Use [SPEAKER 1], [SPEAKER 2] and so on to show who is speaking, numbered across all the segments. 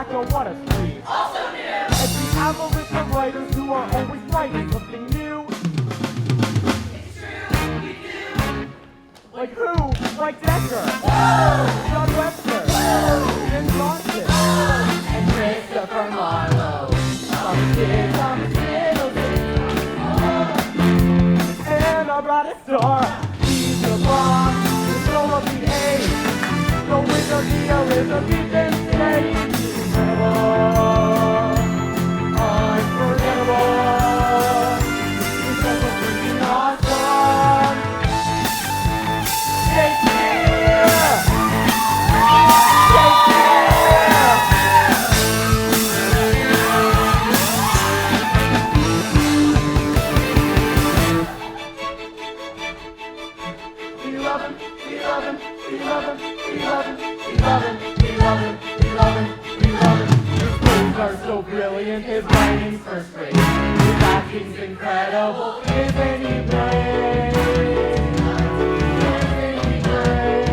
[SPEAKER 1] tobacco, what a street. Also new. And the abolition writers who are always writing something new.
[SPEAKER 2] It's true, we do.
[SPEAKER 1] Like who? Like Decker. John Webster. Ian Johnson. And Christopher Marlowe. Some kid, and our brightest star. He's the boss, the soul of the age. The winner, the Elizabethan stage. Incredible. Unforgettable. He's such a freaking awesome. Shakespeare! We love him, we love him, we love him, we love him, we love him, we love him, we love him, we love him. His plays are so brilliant, his writing's first rate. His acting's incredible, isn't he great? Isn't he great?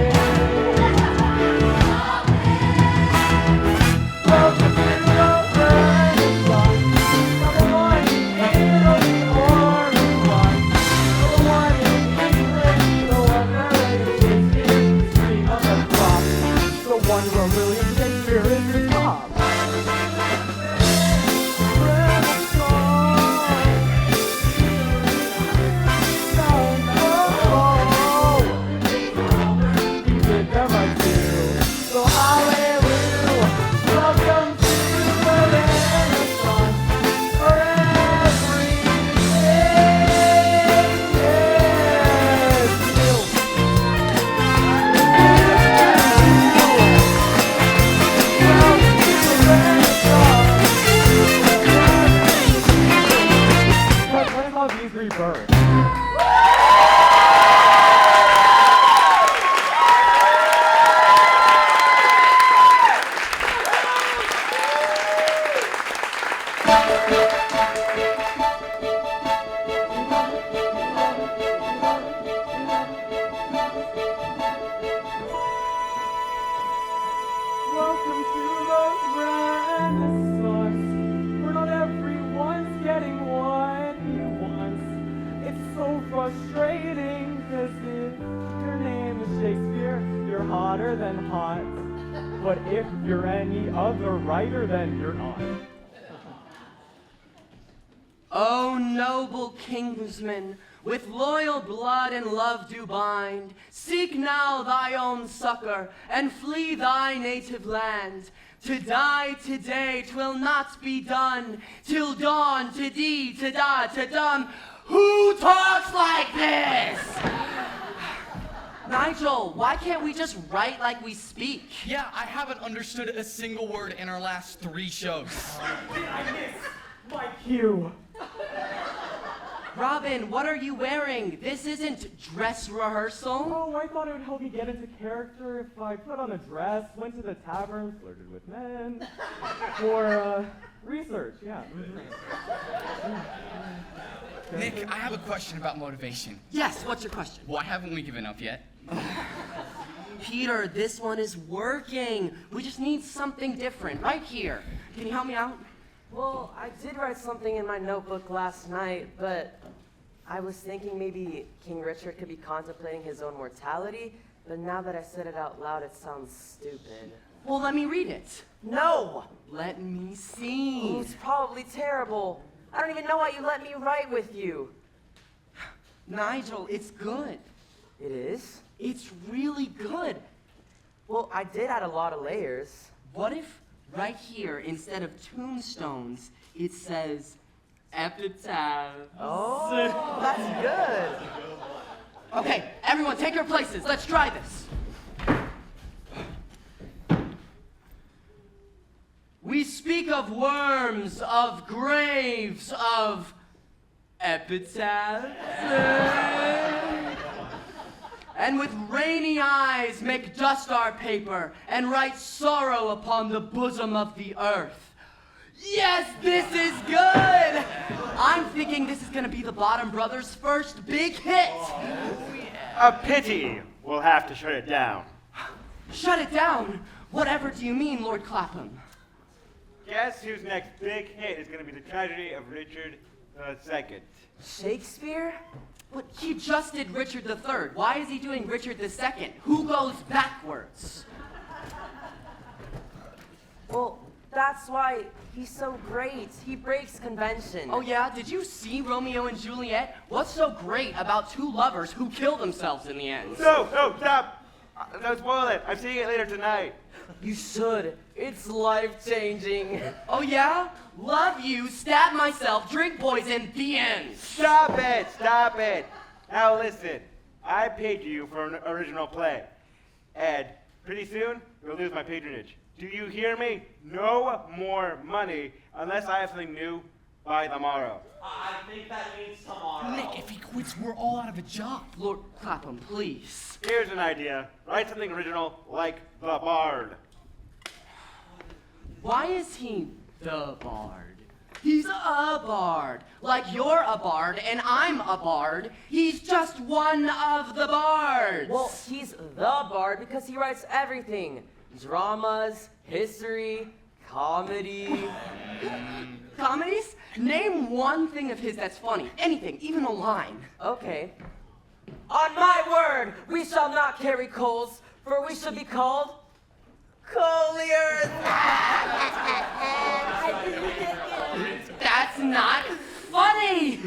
[SPEAKER 1] Welcome to the Renaissance. Number one in Italy or one. Number one in England, the one narrated history of the crop. The one where William Shakespeare is the top. Rebirth. Welcome to the Renaissance, where not everyone's getting what he wants. It's so frustrating, cause if your name is Shakespeare, you're hotter than hot. But if you're any other writer, then you're not.
[SPEAKER 3] O noble kingsman, with loyal blood and love do bind, seek now thy own succor, and flee thy native land. To die today 'twill not be done, till dawn, to die, to done. Who talks like this? Nigel, why can't we just write like we speak?
[SPEAKER 4] Yeah, I haven't understood a single word in our last 3 shows.
[SPEAKER 1] Did I miss my cue?
[SPEAKER 3] Robin, what are you wearing? This isn't dress rehearsal.
[SPEAKER 1] Oh, I thought it would help me get into character if I put on a dress, went to the tavern, flirted with men, for research, yeah.
[SPEAKER 4] Nick, I have a question about motivation.
[SPEAKER 3] Yes, what's your question?
[SPEAKER 4] Why haven't we given up yet?
[SPEAKER 3] Peter, this one is working. We just need something different right here. Can you help me out?
[SPEAKER 5] Well, I did write something in my notebook last night, but I was thinking maybe King Richard could be contemplating his own mortality, but now that I said it out loud, it sounds stupid.
[SPEAKER 3] Well, let me read it.
[SPEAKER 5] No!
[SPEAKER 3] Let me see.
[SPEAKER 5] It's probably terrible. I don't even know why you let me write with you.
[SPEAKER 3] Nigel, it's good.
[SPEAKER 5] It is?
[SPEAKER 3] It's really good.
[SPEAKER 5] Well, I did add a lot of layers.
[SPEAKER 3] What if right here, instead of tombstones, it says epitaph?
[SPEAKER 5] Oh, that's good.
[SPEAKER 3] Okay, everyone take your places. Let's try this. We speak of worms, of graves, of epitaphs. And with rainy eyes make dust our paper and write sorrow upon the bosom of the earth. Yes, this is good! I'm thinking this is gonna be the Bottom Brothers' first big hit.
[SPEAKER 6] A pity. We'll have to shut it down.
[SPEAKER 3] Shut it down? Whatever do you mean, Lord Clapham?
[SPEAKER 6] guess whose next big hit is going to be the tragedy of Richard II?
[SPEAKER 5] Shakespeare?
[SPEAKER 3] But he just did Richard III. Why is he doing Richard II? Who goes backwards?
[SPEAKER 5] Well, that's why he's so great. He breaks convention.
[SPEAKER 3] Oh yeah? Did you see Romeo and Juliet? What's so great about two lovers who kill themselves in the end?
[SPEAKER 6] No, stop! Don't spoil it. I'm seeing it later tonight.
[SPEAKER 5] You should. It's life-changing.
[SPEAKER 3] Oh yeah? Love you, stab myself, drink poison, the end.
[SPEAKER 6] Stop it! Now listen, I paid you for an original play. And pretty soon, you'll lose my patronage. Do you hear me? No more money unless I have something new by tomorrow.
[SPEAKER 1] I think that means tomorrow.
[SPEAKER 4] Nick, if he quits, we're all out of a job.
[SPEAKER 3] Lord Clapham, please.
[SPEAKER 6] Here's an idea. Write something original like The Bard.
[SPEAKER 3] Why is he the bard? He's a bard. Like you're a bard and I'm a bard. He's just one of the bards.
[SPEAKER 5] Well, he's the bard because he writes everything. Dramas, history, comedy.
[SPEAKER 3] Comedies? Name one thing of his that's funny. Anything, even a line.
[SPEAKER 5] Okay. On my word, we shall not carry coals, for we shall be called colliers.
[SPEAKER 3] That's not funny.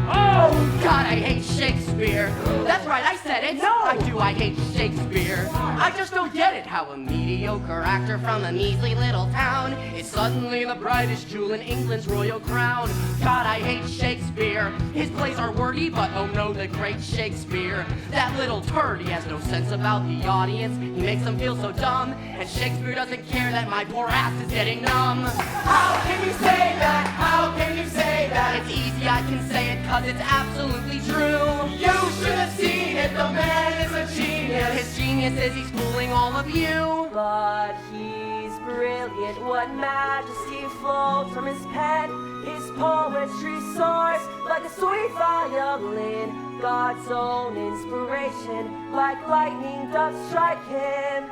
[SPEAKER 3] Oh, God, I hate Shakespeare. That's right, I said it. No, I do, I hate Shakespeare. I just don't get it, how a mediocre actor from a measly little town is suddenly the brightest jewel in England's royal crown. God, I hate Shakespeare. His plays are wordy, but oh no, the great Shakespeare. That little turd, he has no sense about the audience. He makes them feel so dumb, and Shakespeare doesn't care that my poor ass is getting numb. How can you say that? How can you say that? It's easy, I can say it, cause it's absolutely true. You should have seen it, the man is a genius. His genius is he's fooling all of you.
[SPEAKER 5] But he's brilliant, what majesty flows from his pen. His poetry soars like a sweet violin. God's own inspiration, like lightning doth strike him.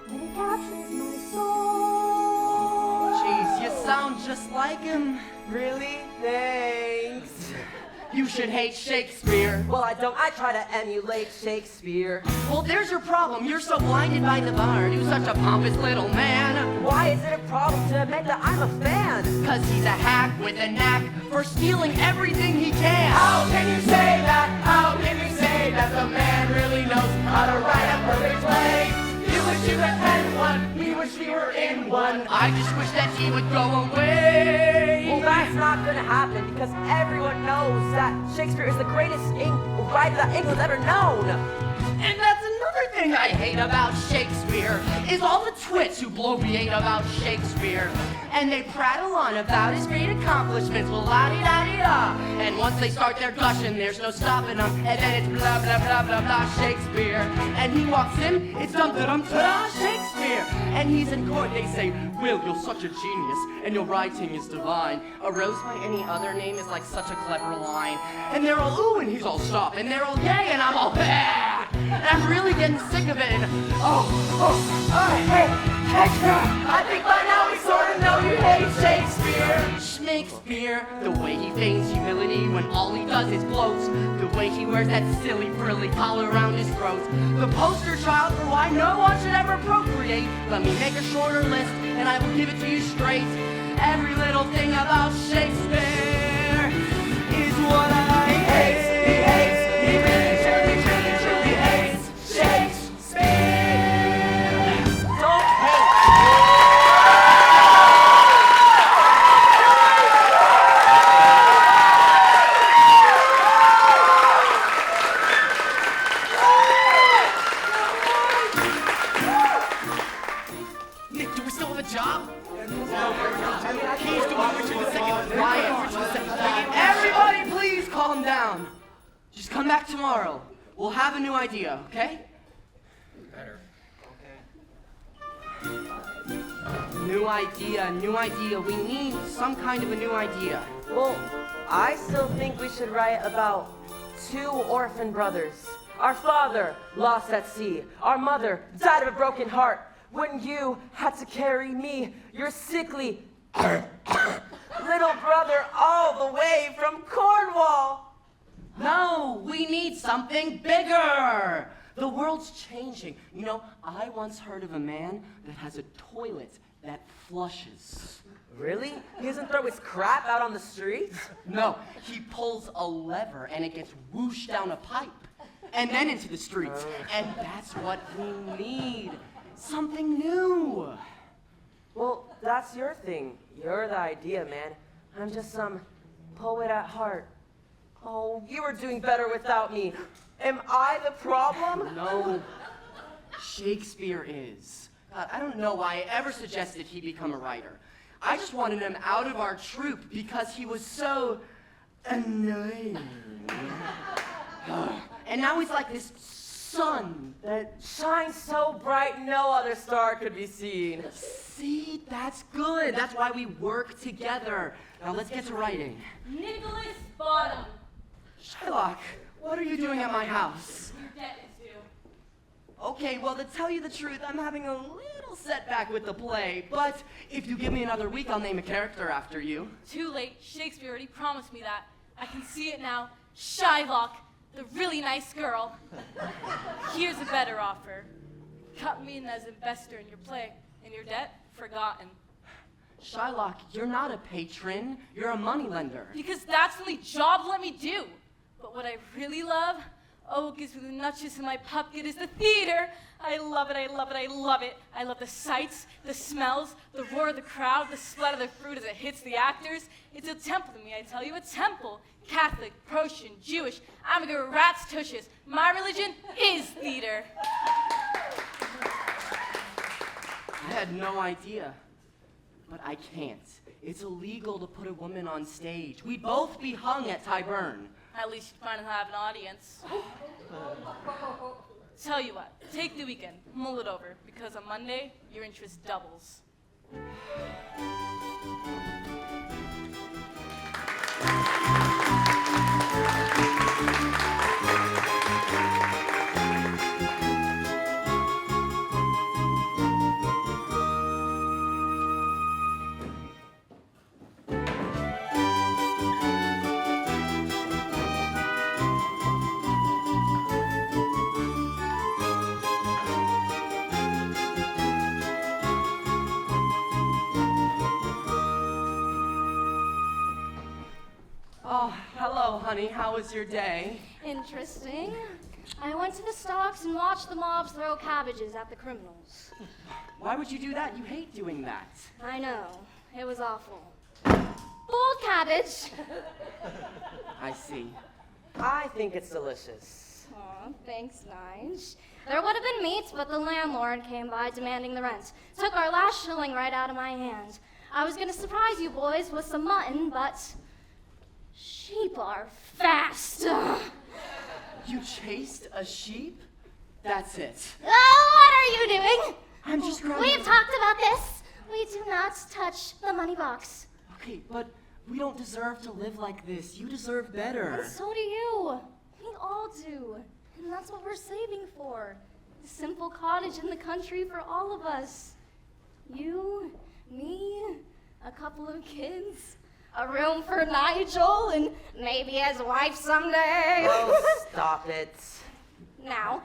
[SPEAKER 5] And it captures my soul.
[SPEAKER 3] Jeez, you sound just like him.
[SPEAKER 5] Really? Thanks.
[SPEAKER 3] You should hate Shakespeare.
[SPEAKER 5] Well, I don't. I try to emulate Shakespeare.
[SPEAKER 3] Well, there's your problem. You're so blinded by the bard. Who's such a pompous little man.
[SPEAKER 5] Why is it a problem to admit that I'm a fan?
[SPEAKER 3] Cause he's a hack with a knack for stealing everything he can.
[SPEAKER 1] How can you say that? How can you say that the man really knows how to write a perfect play? You wish you had penned one, we wish we were in one.
[SPEAKER 3] I just wish that he would go away.
[SPEAKER 5] Well, that's not gonna happen because everyone knows that Shakespeare is the greatest writer that England's ever known.
[SPEAKER 3] And that's another thing I hate about Shakespeare, is all the twits who bloviate about Shakespeare. And they prattle on about his great accomplishments, well la-di-da-di-da. And once they start their gushing, there's no stopping them. And then it's blah, blah, blah, blah, blah, Shakespeare. And he walks in, it's dum-da-dum-ta-da, Shakespeare. And he's in court, they say, Will, you're such a genius, and your writing is divine. A rose by any other name is like such a clever line. And they're all ooh, and he's all stop, and they're all yay, and I'm all bah! And I'm really getting sick of it, and
[SPEAKER 1] I think by now we sort of know you hate Shakespeare.
[SPEAKER 3] Shakespeare, the way he feigns humility when all he does is gloat. The way he wears that silly frilly collar around his throat. The poster child for why no one should ever procreate. Let me make a shorter list and I will give it to you straight. Every little thing about Shakespeare is what I hate.
[SPEAKER 1] He really, truly hates Shakespeare.
[SPEAKER 5] Don't hate.
[SPEAKER 4] Nick, do we still have a job? He's doing Richard II.
[SPEAKER 3] Quiet. Everybody please calm down. Just come back tomorrow. We'll have a new idea, okay?
[SPEAKER 4] Better.
[SPEAKER 3] New idea. We need some kind of a new idea.
[SPEAKER 5] Well, I still think we should write about two orphan brothers. Our father lost at sea. Our mother died of a broken heart. When you had to carry me, your sickly, Little brother all the way from Cornwall.
[SPEAKER 3] No, we need something bigger. The world's changing. You know, I once heard of a man that has a toilet that flushes.
[SPEAKER 5] Really? He doesn't throw his crap out on the streets?
[SPEAKER 3] No, he pulls a lever and it gets whooshed down a pipe and then into the streets. And that's what we need. Something new.
[SPEAKER 5] Well, that's your thing. You're the idea, man. I'm just some poet at heart. Oh, you were doing better without me. Am I the problem?
[SPEAKER 3] No, Shakespeare is. God, I don't know why I ever suggested he become a writer. I just wanted him out of our troupe because he was so annoying. And now he's like this sun that...
[SPEAKER 5] Shines so bright no other star could be seen.
[SPEAKER 3] See, that's good. That's why we work together. Now let's get to writing.
[SPEAKER 2] Nicholas Bottom.
[SPEAKER 3] Shylock, what are you doing at my house?
[SPEAKER 2] Your debt is due.
[SPEAKER 3] Okay, well, to tell you the truth, I'm having a little setback with the play, but if you give me another week, I'll name a character after you.
[SPEAKER 2] Too late. Shakespeare already promised me that. I can see it now. Shylock, the really nice girl. Here's a better offer. Cut me in as investor in your play, and your debt forgotten.
[SPEAKER 3] Shylock, you're not a patron, you're a moneylender.
[SPEAKER 2] Because that's the only job let me do. But what I really love, oh, it gives me the nutches in my puppet, is the theater. I love it, I love it, I love it. I love the sights, the smells, the roar of the crowd, the splat of the fruit as it hits the actors. It's a temple to me, I tell you, a temple. Catholic, Protestant, Jewish, I'm a good rat's tushes. My religion is theater.
[SPEAKER 3] I had no idea, but I can't. It's illegal to put a woman on stage. We'd both be hung at Tyburn.
[SPEAKER 2] At least you finally have an audience. Tell you what, take the weekend, mull it over, because on Monday, your interest doubles.
[SPEAKER 3] Oh, hello, honey. How was your day?
[SPEAKER 7] Interesting. I went to the stocks and watched the mobs throw cabbages at the criminals.
[SPEAKER 3] Why would you do that? You hate doing that.
[SPEAKER 7] I know. It was awful. Boiled cabbage.
[SPEAKER 3] I see.
[SPEAKER 5] I think it's delicious.
[SPEAKER 7] Aw, thanks, Nige. There would have been meat, but the landlord came by demanding the rent. Took our last shilling right out of my hand. I was gonna surprise you boys with some mutton, but sheep are fast.
[SPEAKER 3] You chased a sheep? That's it.
[SPEAKER 7] Oh, what are you doing?
[SPEAKER 3] I'm just grabbing...
[SPEAKER 7] We've talked about this. We do not touch the money box.
[SPEAKER 3] Okay, but we don't deserve to live like this. You deserve better.
[SPEAKER 7] And so do you. We all do. And that's what we're saving for. A simple cottage in the country for all of us. You, me, a couple of kids, a room for Nigel, and maybe his wife someday.
[SPEAKER 5] Oh, stop it.
[SPEAKER 7] Now,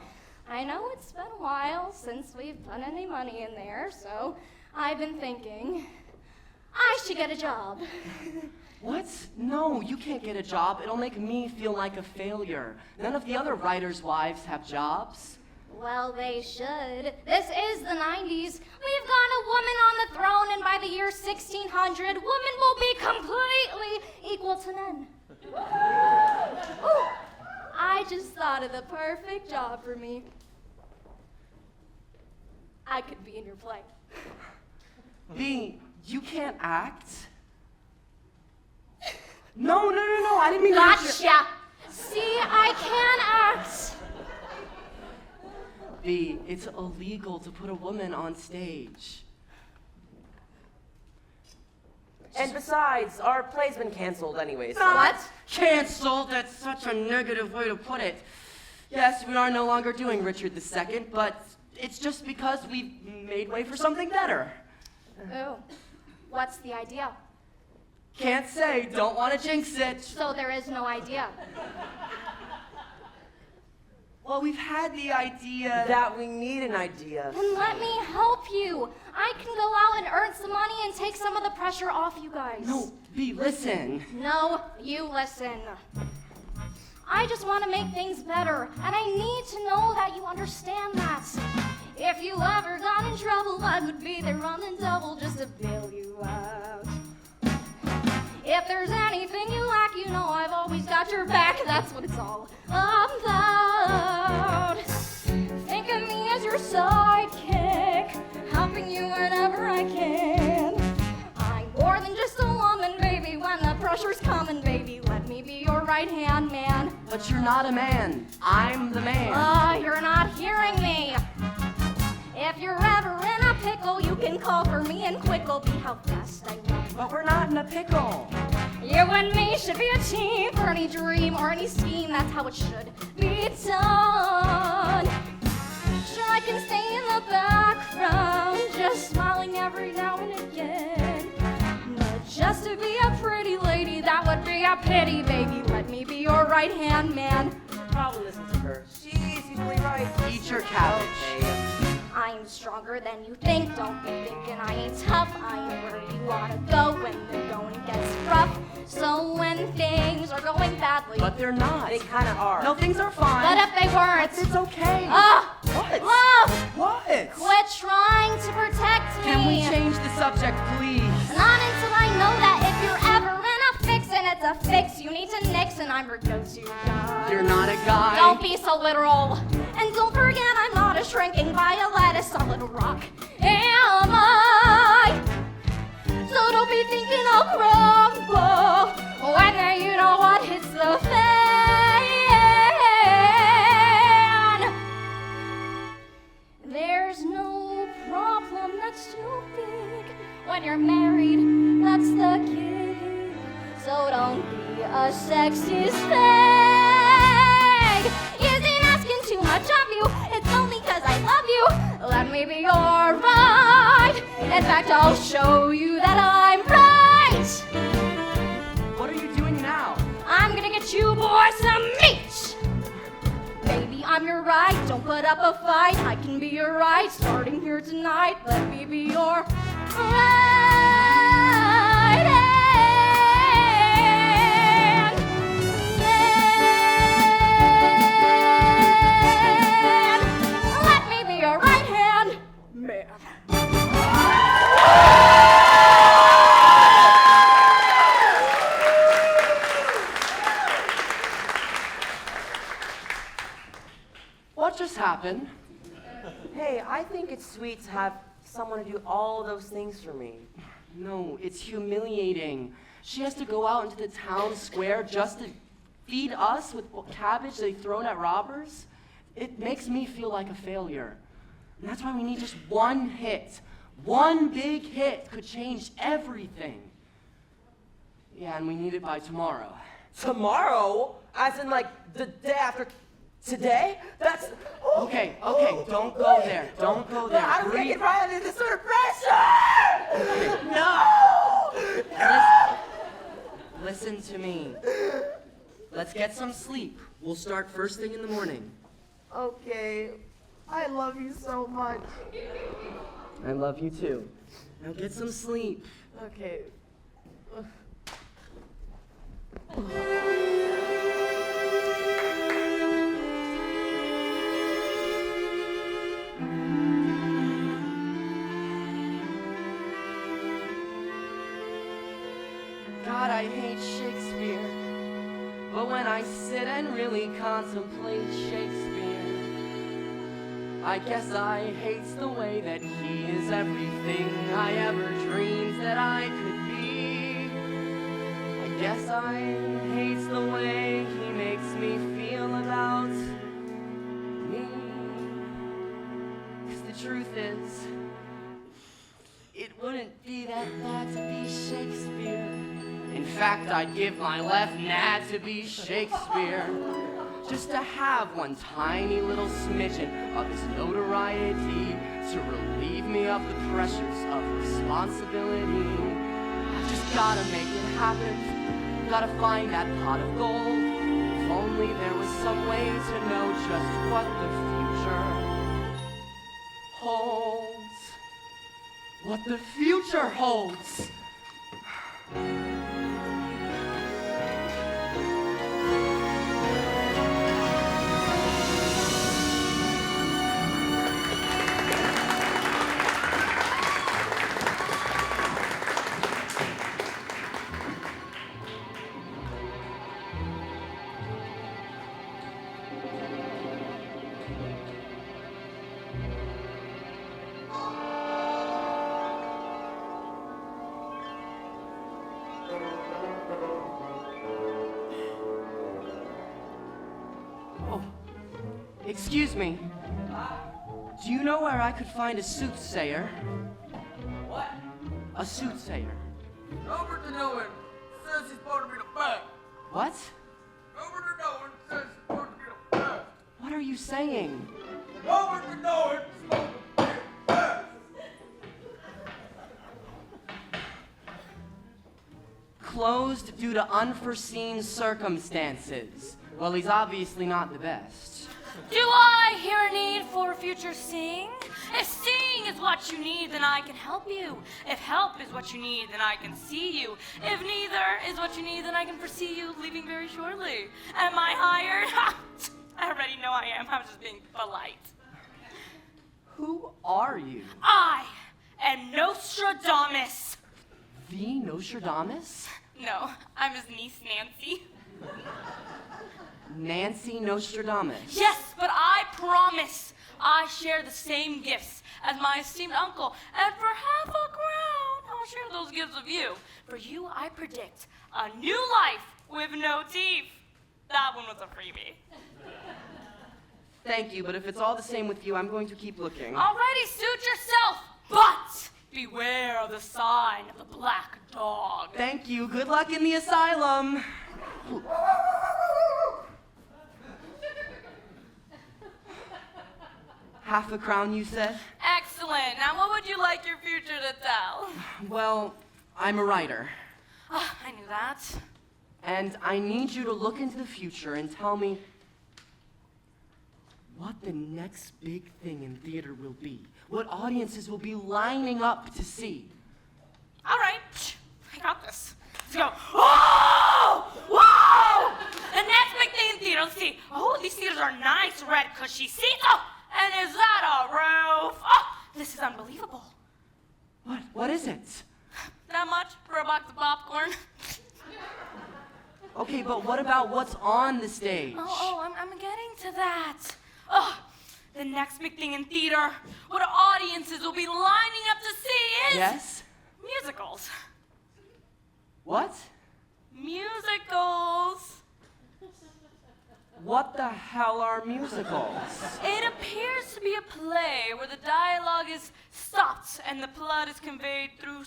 [SPEAKER 7] I know it's been a while since we've put any money in there, so I've been thinking I should get a job.
[SPEAKER 3] What? No, you can't get a job. It'll make me feel like a failure. None of the other writers' wives have jobs.
[SPEAKER 7] Well, they should. This is the 90s. We've got a woman on the throne, and by the year 1600, women will be completely equal to men. Ooh, I just thought of the perfect job for me. I could be in your play.
[SPEAKER 3] B, you can't act. No, I didn't mean to hurt you.
[SPEAKER 7] Gotcha! See, I can act.
[SPEAKER 3] B, it's illegal to put a woman on stage.
[SPEAKER 5] And besides, our play's been canceled anyways.
[SPEAKER 7] What?
[SPEAKER 3] Canceled? That's such a negative way to put it. Yes, we are no longer doing Richard II, but it's just because we've made way for something better.
[SPEAKER 7] Oh, What's the idea?
[SPEAKER 3] Can't say, don't want to jinx it.
[SPEAKER 7] So there is no idea.
[SPEAKER 3] Well, we've had the idea
[SPEAKER 5] That we need an idea.
[SPEAKER 7] Then let me help you. I can go out and earn some money and take some of the pressure off you guys.
[SPEAKER 3] No, B, listen.
[SPEAKER 7] No, you listen. I just want to make things better, and I need to know that you understand that. If you ever got in trouble, I would be there running double just to bail you out. If there's anything you lack, you know I've always got your back. That's what it's all about. Think of me as your sidekick, helping you whenever I can. I'm more than just a woman, baby. When the pressure's coming, baby, let me be your right-hand man.
[SPEAKER 3] But you're not a man. I'm the man.
[SPEAKER 7] You're not hearing me. If you're ever in a pickle, you can call for me and quick'll be how fast I run.
[SPEAKER 3] But we're not in a pickle.
[SPEAKER 7] You and me should be a team for any dream or any scheme. That's how it should be done. Sure, I can stay in the background, just smiling every now and again. But just to be a pretty lady, that would be a pity, baby. Let me be your right-hand man.
[SPEAKER 5] Probably listen to her. She's usually right.
[SPEAKER 3] Eat your cabbage.
[SPEAKER 7] I'm stronger than you think. Don't be thinking I ain't tough. I am where you wanna go when the going gets rough. So when things are going badly,
[SPEAKER 3] But they're not.
[SPEAKER 5] They kind of are.
[SPEAKER 3] No, things are fine.
[SPEAKER 7] but if they weren't,
[SPEAKER 3] It's okay.
[SPEAKER 5] What?
[SPEAKER 7] love,
[SPEAKER 3] What?
[SPEAKER 7] quit trying to protect me.
[SPEAKER 3] Can we change the subject, please?
[SPEAKER 7] Not until I know that if you're ever in a fix and it's a fix you need to nix, and I'm your go-to guy.
[SPEAKER 3] You're not a guy.
[SPEAKER 7] Don't be so literal. And don't forget I'm not a shrinking violet, a solid rock. Am I? So don't be thinking I'll crumble when you know what hits the fan. There's no problem that's too big when you're married. That's the gig. So don't be a sexist fag. Isn't asking too much of you. It's only 'cause I love you. Let me be your right. In fact, I'll show you that I'm right.
[SPEAKER 3] What are you doing now?
[SPEAKER 7] I'm gonna get you boys some meat. Baby, I'm your right. Don't put up a fight. I can be your right. Starting here tonight. Let me be your right hand. Let me be your right hand man.
[SPEAKER 3] What just happened?
[SPEAKER 5] Hey, I think it's sweet to have someone to do all those things for me.
[SPEAKER 3] No, it's humiliating. She has to go out into the town square just to feed us with cabbage they've thrown at robbers. It makes me feel like a failure. And that's why we need just one hit. One big hit could change everything. Yeah, and we need it by tomorrow.
[SPEAKER 5] Tomorrow? As in, like, the day after today? That's...
[SPEAKER 3] Okay, don't go there. Don't go there.
[SPEAKER 5] I don't
[SPEAKER 3] Breathe.
[SPEAKER 5] get right under this sort of pressure! No!
[SPEAKER 3] Listen to me. Let's get some sleep. We'll start first thing in the morning.
[SPEAKER 5] Okay. I love you so much.
[SPEAKER 3] I love you too. Now get some sleep.
[SPEAKER 5] Okay.
[SPEAKER 3] God, I hate Shakespeare. But when I sit and really contemplate Shakespeare, I guess I hate the way that he is everything I ever dreamed that I could be. I guess I hate the way he makes me feel about me. 'Cause the truth is, it wouldn't be that bad to be Shakespeare. In fact, I'd give my left nad to be Shakespeare. Just to have one tiny little smidgen of his notoriety to relieve me of the pressures of responsibility. Gotta make it happen. Gotta find that pot of gold. If only there was some way to know just what the future holds. What the future holds. Excuse me. Do you know where I could find a soothsayer?
[SPEAKER 1] What?
[SPEAKER 3] A soothsayer.
[SPEAKER 1] Robert DeNolan says he's supposed to be the best.
[SPEAKER 3] What?
[SPEAKER 1] Robert DeNolan says he's supposed to be the best.
[SPEAKER 3] What are you saying?
[SPEAKER 1] Robert DeNolan is supposed to be the best.
[SPEAKER 3] Closed due to unforeseen circumstances. Well, he's obviously not the best.
[SPEAKER 2] Do I hear a need for future seeing? If seeing is what you need, then I can help you. If help is what you need, then I can see you. If neither is what you need, then I can foresee you leaving very shortly. Am I hired? I already know I am. I was just being polite.
[SPEAKER 3] Who are you?
[SPEAKER 2] I am Nostradamus.
[SPEAKER 3] The Nostradamus?
[SPEAKER 2] No, I'm his niece, Nancy.
[SPEAKER 3] Nancy Nostradamus.
[SPEAKER 2] Yes, but I promise I share the same gifts as my esteemed uncle, and for half a crown, I'll share those gifts with you. For you, I predict a new life with no teeth. That one was a freebie.
[SPEAKER 3] Thank you, but if it's all the same with you, I'm going to keep looking.
[SPEAKER 2] Alrighty, suit yourself, but beware of the sign of the black dog.
[SPEAKER 3] Thank you. Good luck in the asylum. Half a crown, you said?
[SPEAKER 2] Excellent. Now, what would you like your future to tell?
[SPEAKER 3] Well, I'm a writer.
[SPEAKER 2] Oh, I knew that.
[SPEAKER 3] And I need you to look into the future and tell me what the next big thing in theater will be. What audiences will be lining up to see.
[SPEAKER 2] All right, I got this. Let's go. Whoa! Whoa! The next big thing in theater, let's see. Oh, these theaters are nice, red, cushy seats. Oh, and is that a roof? Oh, this is unbelievable.
[SPEAKER 3] What is it?
[SPEAKER 2] That much for a box of popcorn?
[SPEAKER 3] Okay, but what about what's on the stage?
[SPEAKER 2] I'm getting to that. Oh, the next big thing in theater, what audiences will be lining up to see is...
[SPEAKER 3] Yes?
[SPEAKER 2] Musicals.
[SPEAKER 3] What?
[SPEAKER 2] Musicals.
[SPEAKER 3] What the hell are musicals?
[SPEAKER 2] It appears to be a play where the dialogue is stopped and the plot is conveyed through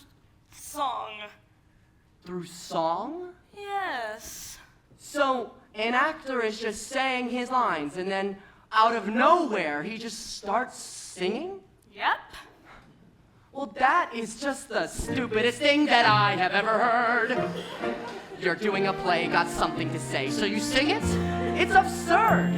[SPEAKER 2] song.
[SPEAKER 3] Through song?
[SPEAKER 2] Yes.
[SPEAKER 3] So, an actor is just saying his lines and then out of nowhere he just starts singing?
[SPEAKER 2] Yep.
[SPEAKER 3] Well, that is just the stupidest thing that I have ever heard. You're doing a play, got something to say, so you sing it? It's absurd.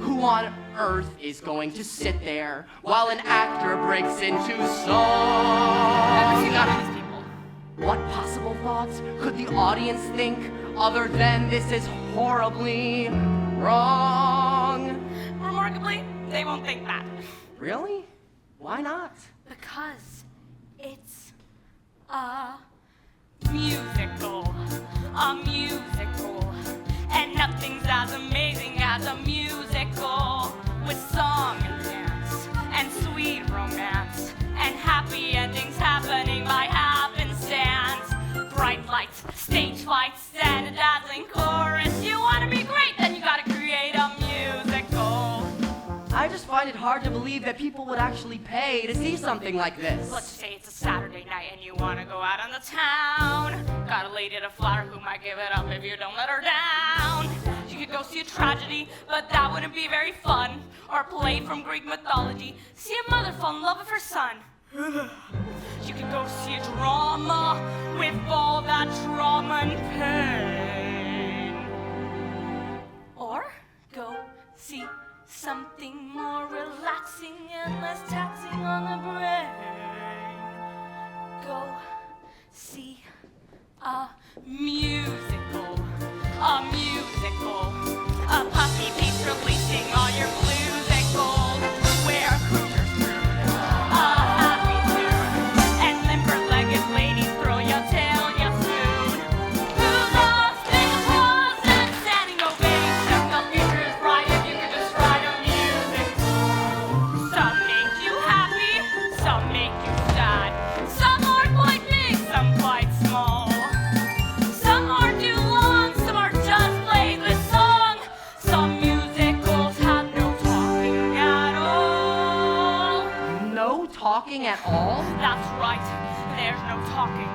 [SPEAKER 3] Who on earth is going to sit there while an actor breaks into song?
[SPEAKER 2] Never seen that these people.
[SPEAKER 3] What possible thoughts could the audience think other than this is horribly wrong?
[SPEAKER 2] Remarkably, they won't think that.
[SPEAKER 3] Really? Why not?
[SPEAKER 2] Because it's a musical. A musical. And nothing's as amazing as a musical. With song and dance, and sweet romance, and happy endings happening by happenstance. Bright lights, stage fights, and a dazzling chorus. You wanna be great, then you gotta create a musical.
[SPEAKER 3] I just find it hard to believe that people would actually pay to see something like this.
[SPEAKER 2] Let's say it's a Saturday night and you wanna go out on the town. Got a lady at a flower who might give it up if you don't let her down. You could go see a tragedy, but that wouldn't be very fun. Or a play from Greek mythology. See a mother fall in love with her son. You could go see a drama with all that that trauma and pain. Or go see something more relaxing and less taxing on the brain. Go see a musical, a puffy piece releasing all your blues and gold, where crooners croon a happy tune, and limber-legged ladies throw your tail you soon. Who loves big applause and standing ovation? The future is bright if you could just write a music. Some make you happy, some make you sad. Some are quite big, some quite small. Some are too long, some are just plain with song. Some musicals have no talking at all.
[SPEAKER 3] No talking at all?
[SPEAKER 2] That's right, there's no talking.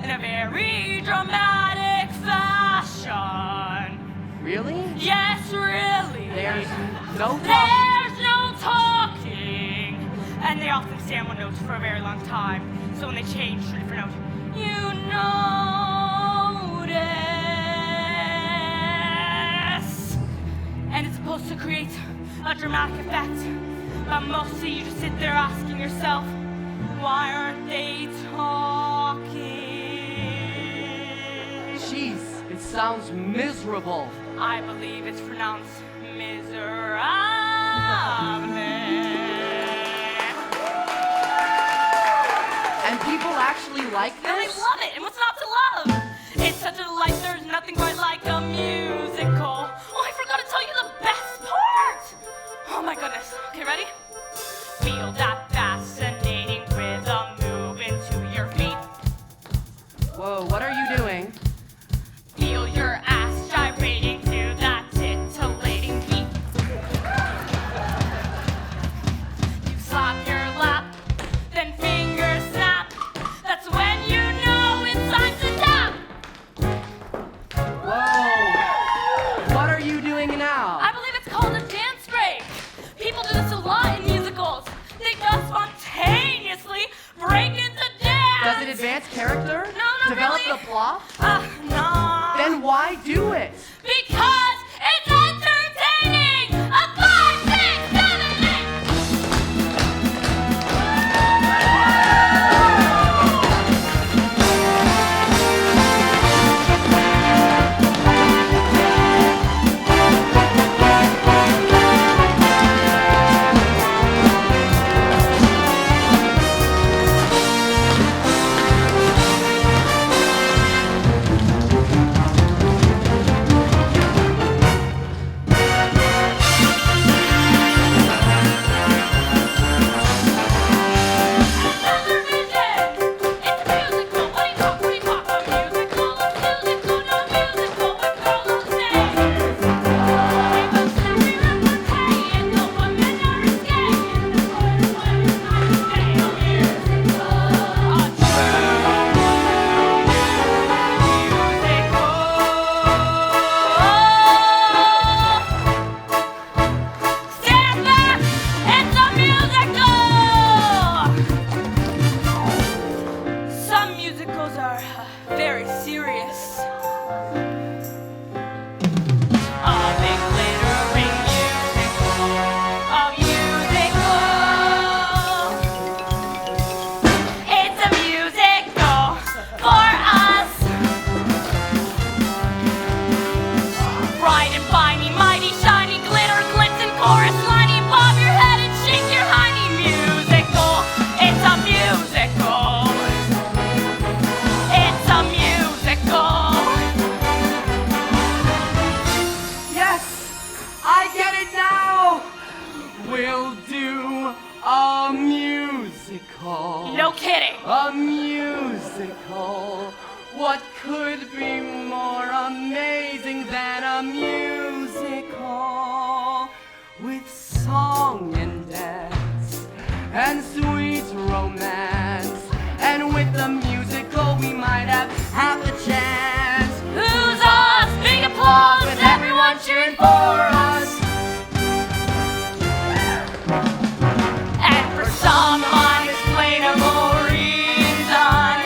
[SPEAKER 2] In a very dramatic fashion.
[SPEAKER 3] Really?
[SPEAKER 2] Yes, really.
[SPEAKER 3] There's no talking.
[SPEAKER 2] There's no talking. And they often stay on one note for a very long time. So when they change to a different note, you notice. And it's supposed to create a dramatic effect. But mostly you just sit there asking yourself, why aren't they talking?
[SPEAKER 3] Jeez, it sounds miserable.
[SPEAKER 2] I believe it's pronounced miserable.
[SPEAKER 3] And people actually like
[SPEAKER 2] And they
[SPEAKER 3] this?
[SPEAKER 2] love it, and what's not to love? It's such a delight, there's nothing quite like a musical. Oh, I forgot to tell you the best part! Oh my goodness. Okay, ready? Feel that fascinating rhythm move into your feet.
[SPEAKER 3] Whoa, what are you doing?
[SPEAKER 2] Feel your ass gyrating to that titillating beat. You slap your lap, then fingers snap. That's when you know it's time to tap.
[SPEAKER 3] Whoa! What are you doing now?
[SPEAKER 2] I believe it's called a dance break. People do this a lot in musicals. They just spontaneously break into dance.
[SPEAKER 3] Does it advance character?
[SPEAKER 2] No, not
[SPEAKER 3] Develop
[SPEAKER 2] really.
[SPEAKER 3] the plot?
[SPEAKER 2] No.
[SPEAKER 3] Then why do it?
[SPEAKER 2] Because it's entertaining! A 5, 6, 7, 8! Stand back! It's a musical! Some musicals are very serious. A big glittering musical. A musical. It's a musical for us. Bright and shiny, mighty, shiny, glitter, glitz, and chorus, liney, bob your head and shake your hiney. Musical, it's a musical. It's a musical.
[SPEAKER 3] Yes! I get it now! We'll do a musical.
[SPEAKER 2] No kidding.
[SPEAKER 3] A musical. What could be more amazing than a musical? With song and dance and sweet romance. And with the musical we might have half a chance.
[SPEAKER 2] Who's us? Big applause with everyone cheering for us. And for some unexplainable reason,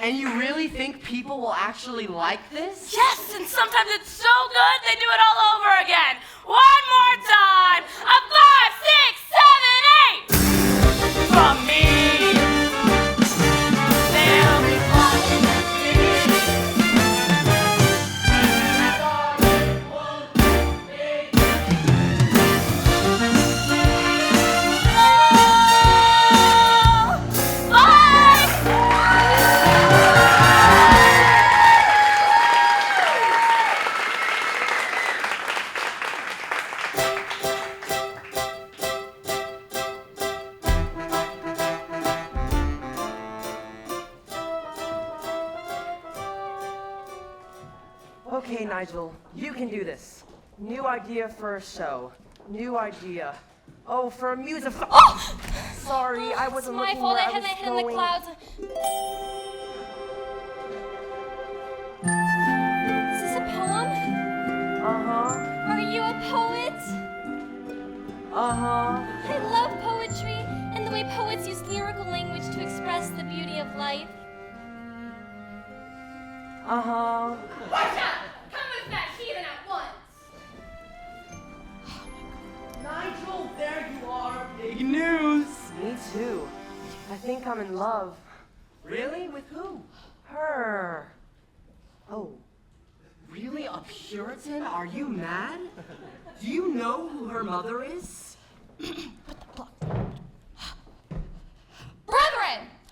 [SPEAKER 3] And you really think people will actually like this?
[SPEAKER 2] Yes, and sometimes it's so good they do it all over again. One more time. A 5, 6, 7, 8. From me. They'll be flying at
[SPEAKER 5] Okay, Nigel, you can do this. New idea for a show. New idea. Oh, for a music. Oh! Sorry, I wasn't
[SPEAKER 7] It's my
[SPEAKER 5] looking
[SPEAKER 7] fault.
[SPEAKER 5] where
[SPEAKER 7] I
[SPEAKER 5] I
[SPEAKER 7] had
[SPEAKER 5] was
[SPEAKER 7] my head in the
[SPEAKER 5] going.
[SPEAKER 7] clouds. Is this a poem?
[SPEAKER 5] Uh-huh.
[SPEAKER 7] Are you a poet?
[SPEAKER 5] Uh-huh.
[SPEAKER 7] I love poetry and the way poets use lyrical language to express the beauty of life.
[SPEAKER 5] Uh-huh.
[SPEAKER 7] Watch out! Come with that heathen at once!
[SPEAKER 3] Nigel, there you are. Big news.
[SPEAKER 5] Me too. I think I'm in love.
[SPEAKER 3] Really? With who?
[SPEAKER 5] Her. Oh.
[SPEAKER 3] Really? A Puritan? Are you mad? Do you know who her mother is?
[SPEAKER 8] Brethren,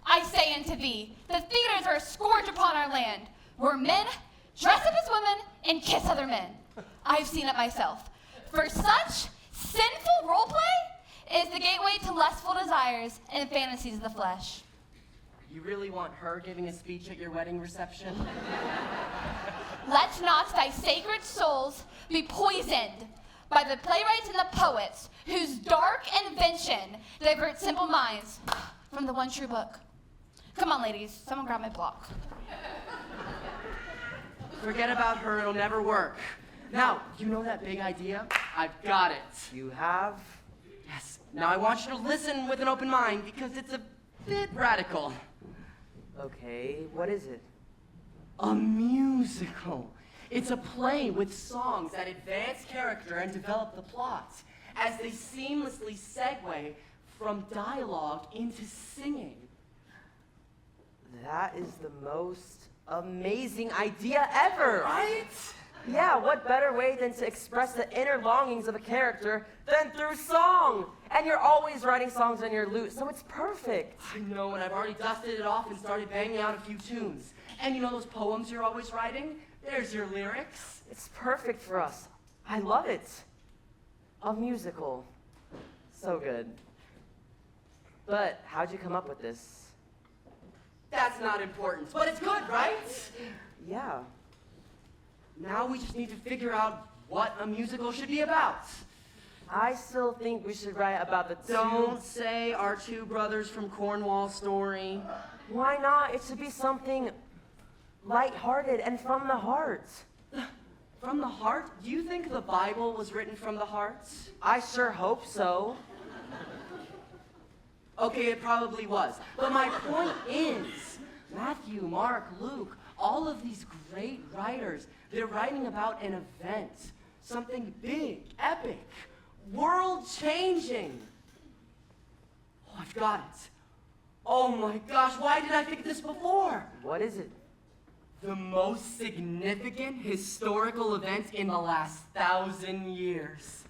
[SPEAKER 8] I say unto thee, the theaters are a scourge upon our land, where men dress up as women and kiss other men. I've seen it myself. For such sinful role play is the gateway to lustful desires and fantasies of the flesh.
[SPEAKER 3] You really want her giving a speech at your wedding reception?
[SPEAKER 8] Let not thy sacred souls be poisoned by the playwrights and the poets whose dark invention diverts simple minds from the one true book. Come on, ladies, someone grab my block.
[SPEAKER 3] Forget about her, it'll never work. Now, you know that big idea? I've got it.
[SPEAKER 5] You have?
[SPEAKER 3] Yes. Now I want you to listen with an open mind because it's a bit radical.
[SPEAKER 5] Okay, what is it?
[SPEAKER 3] A musical. It's a play with songs that advance character and develop the plot as they seamlessly segue from dialogue into singing.
[SPEAKER 5] That is the most amazing idea ever!
[SPEAKER 3] Right?
[SPEAKER 5] Yeah, what better way than to express the inner longings of a character than through song? And you're always writing songs on your lute, so it's perfect.
[SPEAKER 3] I know, and I've already dusted it off and started banging out a few tunes. And you know those poems you're always writing? There's your lyrics.
[SPEAKER 5] It's perfect for us. I love it. A musical. So good. But how'd you come up with this?
[SPEAKER 3] That's not important, but it's good, right?
[SPEAKER 5] Yeah.
[SPEAKER 3] Now we just need to figure out what a musical should be about.
[SPEAKER 5] I still think we should write about the
[SPEAKER 3] Don't say our two brothers from Cornwall story.
[SPEAKER 5] Why not? It should be something lighthearted and from the heart.
[SPEAKER 3] From the heart? Do you think the Bible was written from the heart?
[SPEAKER 5] I sure hope so.
[SPEAKER 3] Okay, it probably was. But my point is, Matthew, Mark, Luke, all of these great writers, they're writing about an event. Something big, epic, world-changing. Oh, I've got it. Oh my gosh, why did I think of this before?
[SPEAKER 5] What is it?
[SPEAKER 3] The most significant historical event in the last 1,000 years.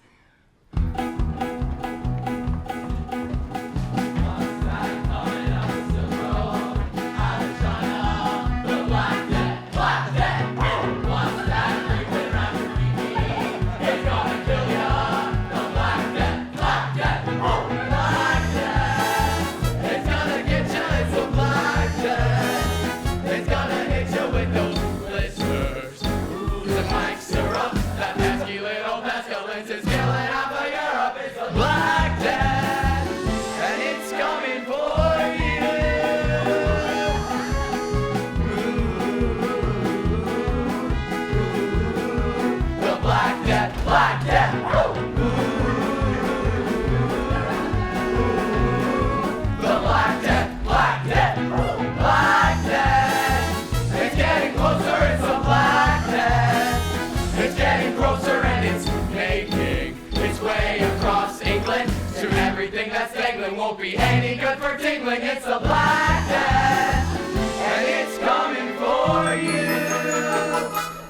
[SPEAKER 3] To everything that's dangling won't be any good for tingling. It's the Black Death, and it's coming for you.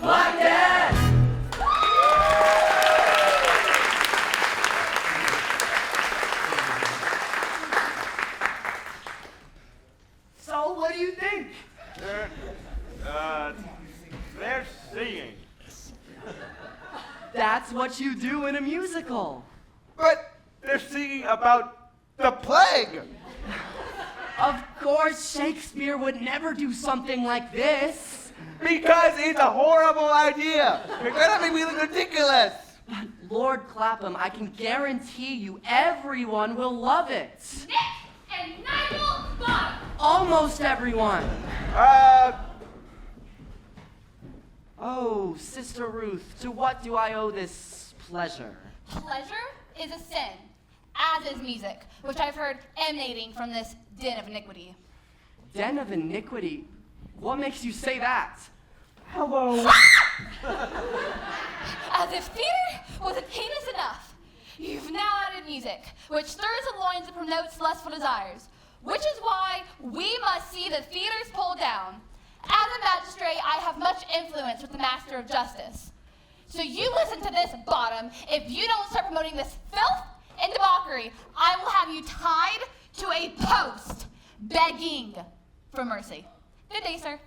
[SPEAKER 3] Black Death! So, what do you think?
[SPEAKER 6] They're singing.
[SPEAKER 3] That's what you do in a musical.
[SPEAKER 6] But they're singing about the plague.
[SPEAKER 3] Of course, Shakespeare would never do something like this.
[SPEAKER 6] Because it's a horrible idea. You're gonna make me look ridiculous.
[SPEAKER 3] But Lord Clapham, I can guarantee you everyone will love it.
[SPEAKER 8] Nick and Nigel Bottom.
[SPEAKER 3] Almost everyone. Oh, Sister Ruth, to what do I owe this pleasure?
[SPEAKER 8] Pleasure is a sin, as is music, which I've heard emanating from this den of iniquity.
[SPEAKER 3] Den of iniquity? What makes you say that?
[SPEAKER 5] Hello.
[SPEAKER 8] As if theater wasn't heinous enough, you've now added music, which stirs the loins and promotes lustful desires, which is why we must see the theaters pulled down. As a magistrate, I have much influence with the Master of Justice. So you listen to this, Bottom. If you don't start promoting this filth and debauchery, I will have you tied to a post, begging for mercy. Good day, sir.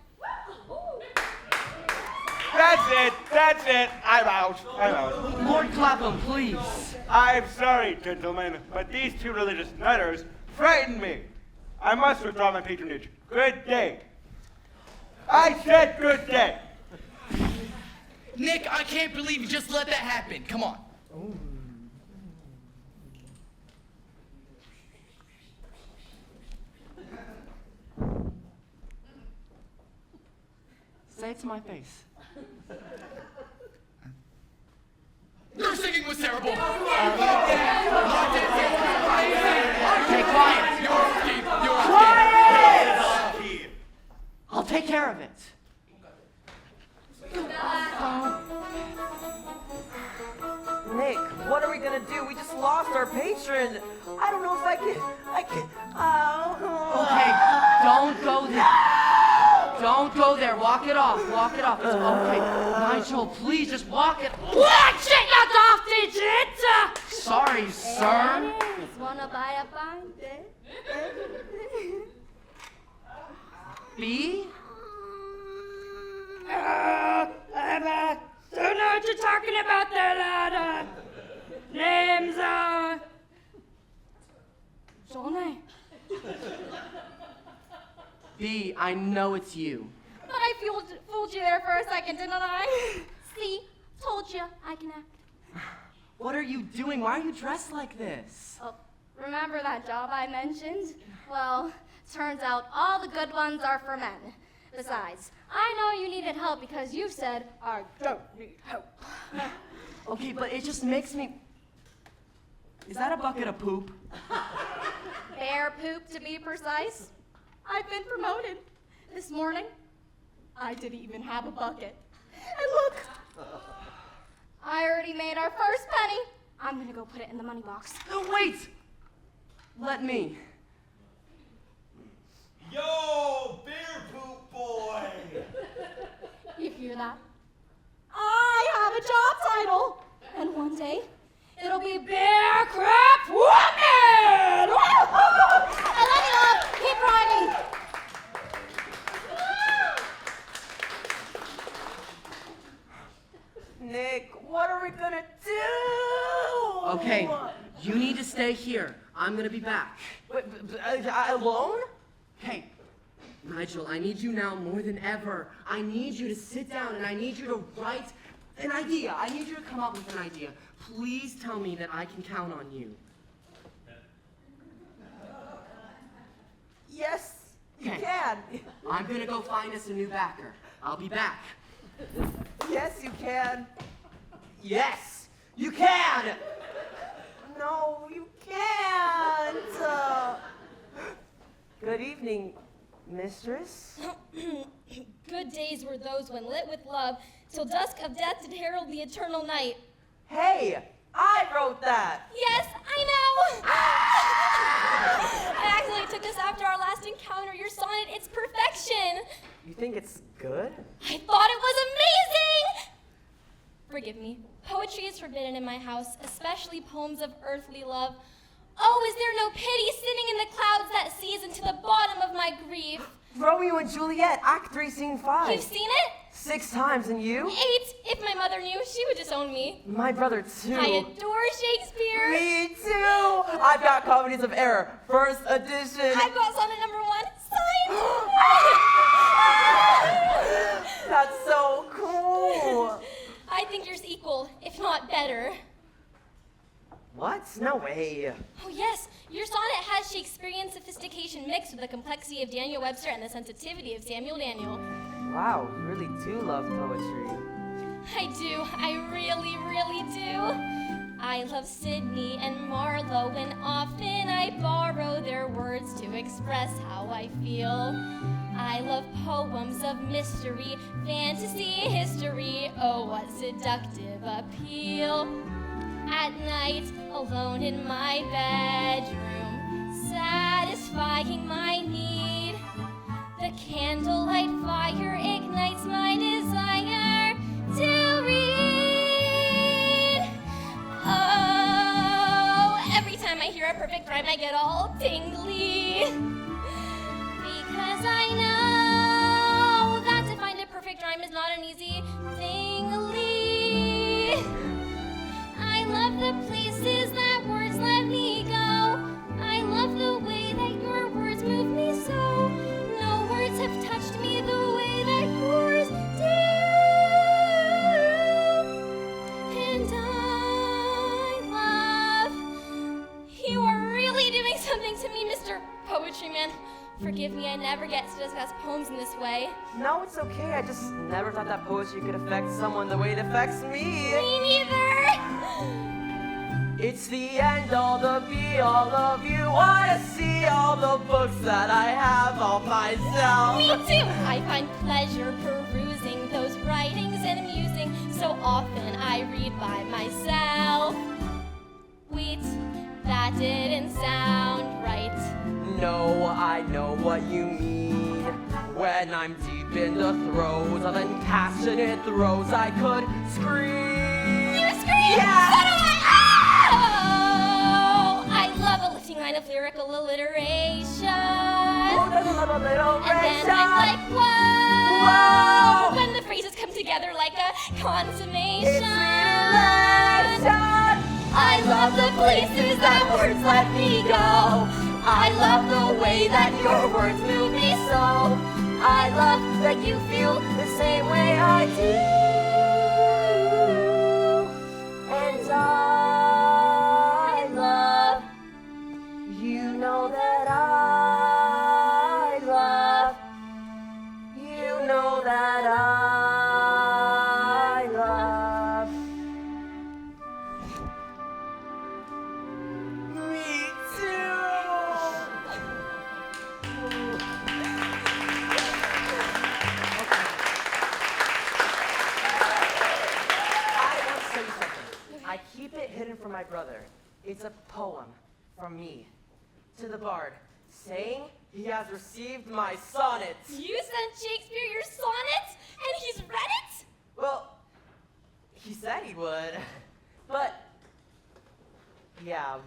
[SPEAKER 6] That's it. I'm out.
[SPEAKER 3] Lord Clapham, please.
[SPEAKER 6] I'm sorry, gentlemen, but these two religious nutters frightened me. I must withdraw my patronage. Good day. I said good day.
[SPEAKER 4] Nick, I can't believe you just let that happen. Come on.
[SPEAKER 3] Say it to my face.
[SPEAKER 4] Your singing was terrible.
[SPEAKER 3] Okay, quiet. I'll take care of it.
[SPEAKER 5] Nick, what are we gonna do? We just lost our patron. I don't know if I can.
[SPEAKER 3] Okay, don't go there. Don't go there. Walk it off. It's okay. Nigel, please just walk it. Sorry, sir.
[SPEAKER 7] Just wanna buy a fine bit.
[SPEAKER 3] B?
[SPEAKER 2] Don't know what you're talking about there, lad. Name's, Johnny.
[SPEAKER 3] B, I know it's you.
[SPEAKER 7] But I fooled you there for a second, didn't I? See? Told you I can act.
[SPEAKER 3] What are you doing? Why are you dressed like this?
[SPEAKER 7] Oh, remember that job I mentioned? Well, turns out all the good ones are for men. Besides, I know you needed help because you said, I don't need help.
[SPEAKER 3] Okay, but it just makes me... Is that a bucket of poop?
[SPEAKER 7] Bear poop, to be precise. I've been promoted. This morning, I didn't even have a bucket. And look, I already made our first penny. I'm gonna go put it in the money box.
[SPEAKER 3] No, wait! Let me.
[SPEAKER 9] Yo, beer poop boy!
[SPEAKER 7] You hear that? I have a job title. And one day, it'll be Bear Crap Woman! I love you all. Keep riding.
[SPEAKER 5] Nick, what are we gonna do?
[SPEAKER 3] Okay, you need to stay here. I'm gonna be back.
[SPEAKER 5] Wait, alone?
[SPEAKER 3] Hey, Nigel, I need you now more than ever. I need you to sit down and I need you to write an idea. I need you to come up with an idea. Please tell me that I can count on you.
[SPEAKER 5] Yes, you
[SPEAKER 3] Okay.
[SPEAKER 5] can.
[SPEAKER 3] I'm gonna go find us a new backer. I'll be back.
[SPEAKER 5] Yes, you can.
[SPEAKER 3] Yes, you can!
[SPEAKER 5] No, you can't. Good evening, mistress.
[SPEAKER 7] Good days were those when lit with love, till dusk of death did herald the eternal night.
[SPEAKER 5] Hey, I wrote that.
[SPEAKER 7] Yes, I know.
[SPEAKER 5] think it's good?
[SPEAKER 7] I thought it was amazing! Forgive me. Poetry is forbidden in my house, especially poems of earthly love. Oh, is there no pity sitting in the clouds that sees into the bottom of my grief?
[SPEAKER 5] Romeo and Juliet, Act 3, Scene 5.
[SPEAKER 7] You've seen it?
[SPEAKER 5] 6 times, and you?
[SPEAKER 7] 8. If my mother knew, she would disown me.
[SPEAKER 5] My brother, too.
[SPEAKER 7] I adore Shakespeare.
[SPEAKER 5] Me too! I've got Comedies of Error, first edition.
[SPEAKER 7] I've got sonnet number 1, signed.
[SPEAKER 5] That's so cool!
[SPEAKER 7] I think yours equal, if not better.
[SPEAKER 5] What? No way.
[SPEAKER 7] Oh yes, your sonnet has Shakespearean sophistication mixed with the complexity of Daniel Webster and the sensitivity of Samuel Daniel.
[SPEAKER 5] Wow, you really do love poetry.
[SPEAKER 7] I do, I really, really do. I love Sidney and Marlowe, and often I borrow their words to express how I feel. I love poems of mystery, fantasy, history, oh what seductive appeal. At night, alone in my bedroom, satisfying my need. The candlelight fire ignites my desire to read. Oh, every time I hear a perfect rhyme, I get all tingly. Because I know that to find a perfect rhyme is not an easy thing. I love the places that words let me go. I love the way that your words move me so. No words have touched me the way that yours do. And I love you are really doing something to me, Mr. Poetry Man. Forgive me, I never get to discuss poems in this way.
[SPEAKER 5] No, it's okay. I just never thought that poetry could affect someone the way it affects me.
[SPEAKER 7] Me neither.
[SPEAKER 5] It's the end all, the be all of you. Wanna see all the books that I have all myself.
[SPEAKER 7] Me too. I find pleasure perusing those writings and musing. So often I read by myself. Wait, that didn't sound right.
[SPEAKER 5] No, I know what you mean. When I'm deep in the throes of an passionate throes, I could scream.
[SPEAKER 7] You scream?
[SPEAKER 5] Yeah.
[SPEAKER 7] So do I. Oh, I love a lifting line of lyrical alliteration.
[SPEAKER 5] Who doesn't love a little
[SPEAKER 7] And then
[SPEAKER 5] ration?
[SPEAKER 7] I'm like, whoa.
[SPEAKER 5] Whoa.
[SPEAKER 7] When the phrases come together like a consummation.
[SPEAKER 5] It's elation.
[SPEAKER 7] I love the places that words let me go. I love the way that your words move me so. I love that you feel the same way I do. And I love, you know that I love, you know that I love. Me too. I want to tell you something. I keep it hidden from my brother. It's a poem from me to the bard, saying he has received my sonnet. You sent Shakespeare your sonnet, and he's read it?
[SPEAKER 5] Well, he said he would, but yeah.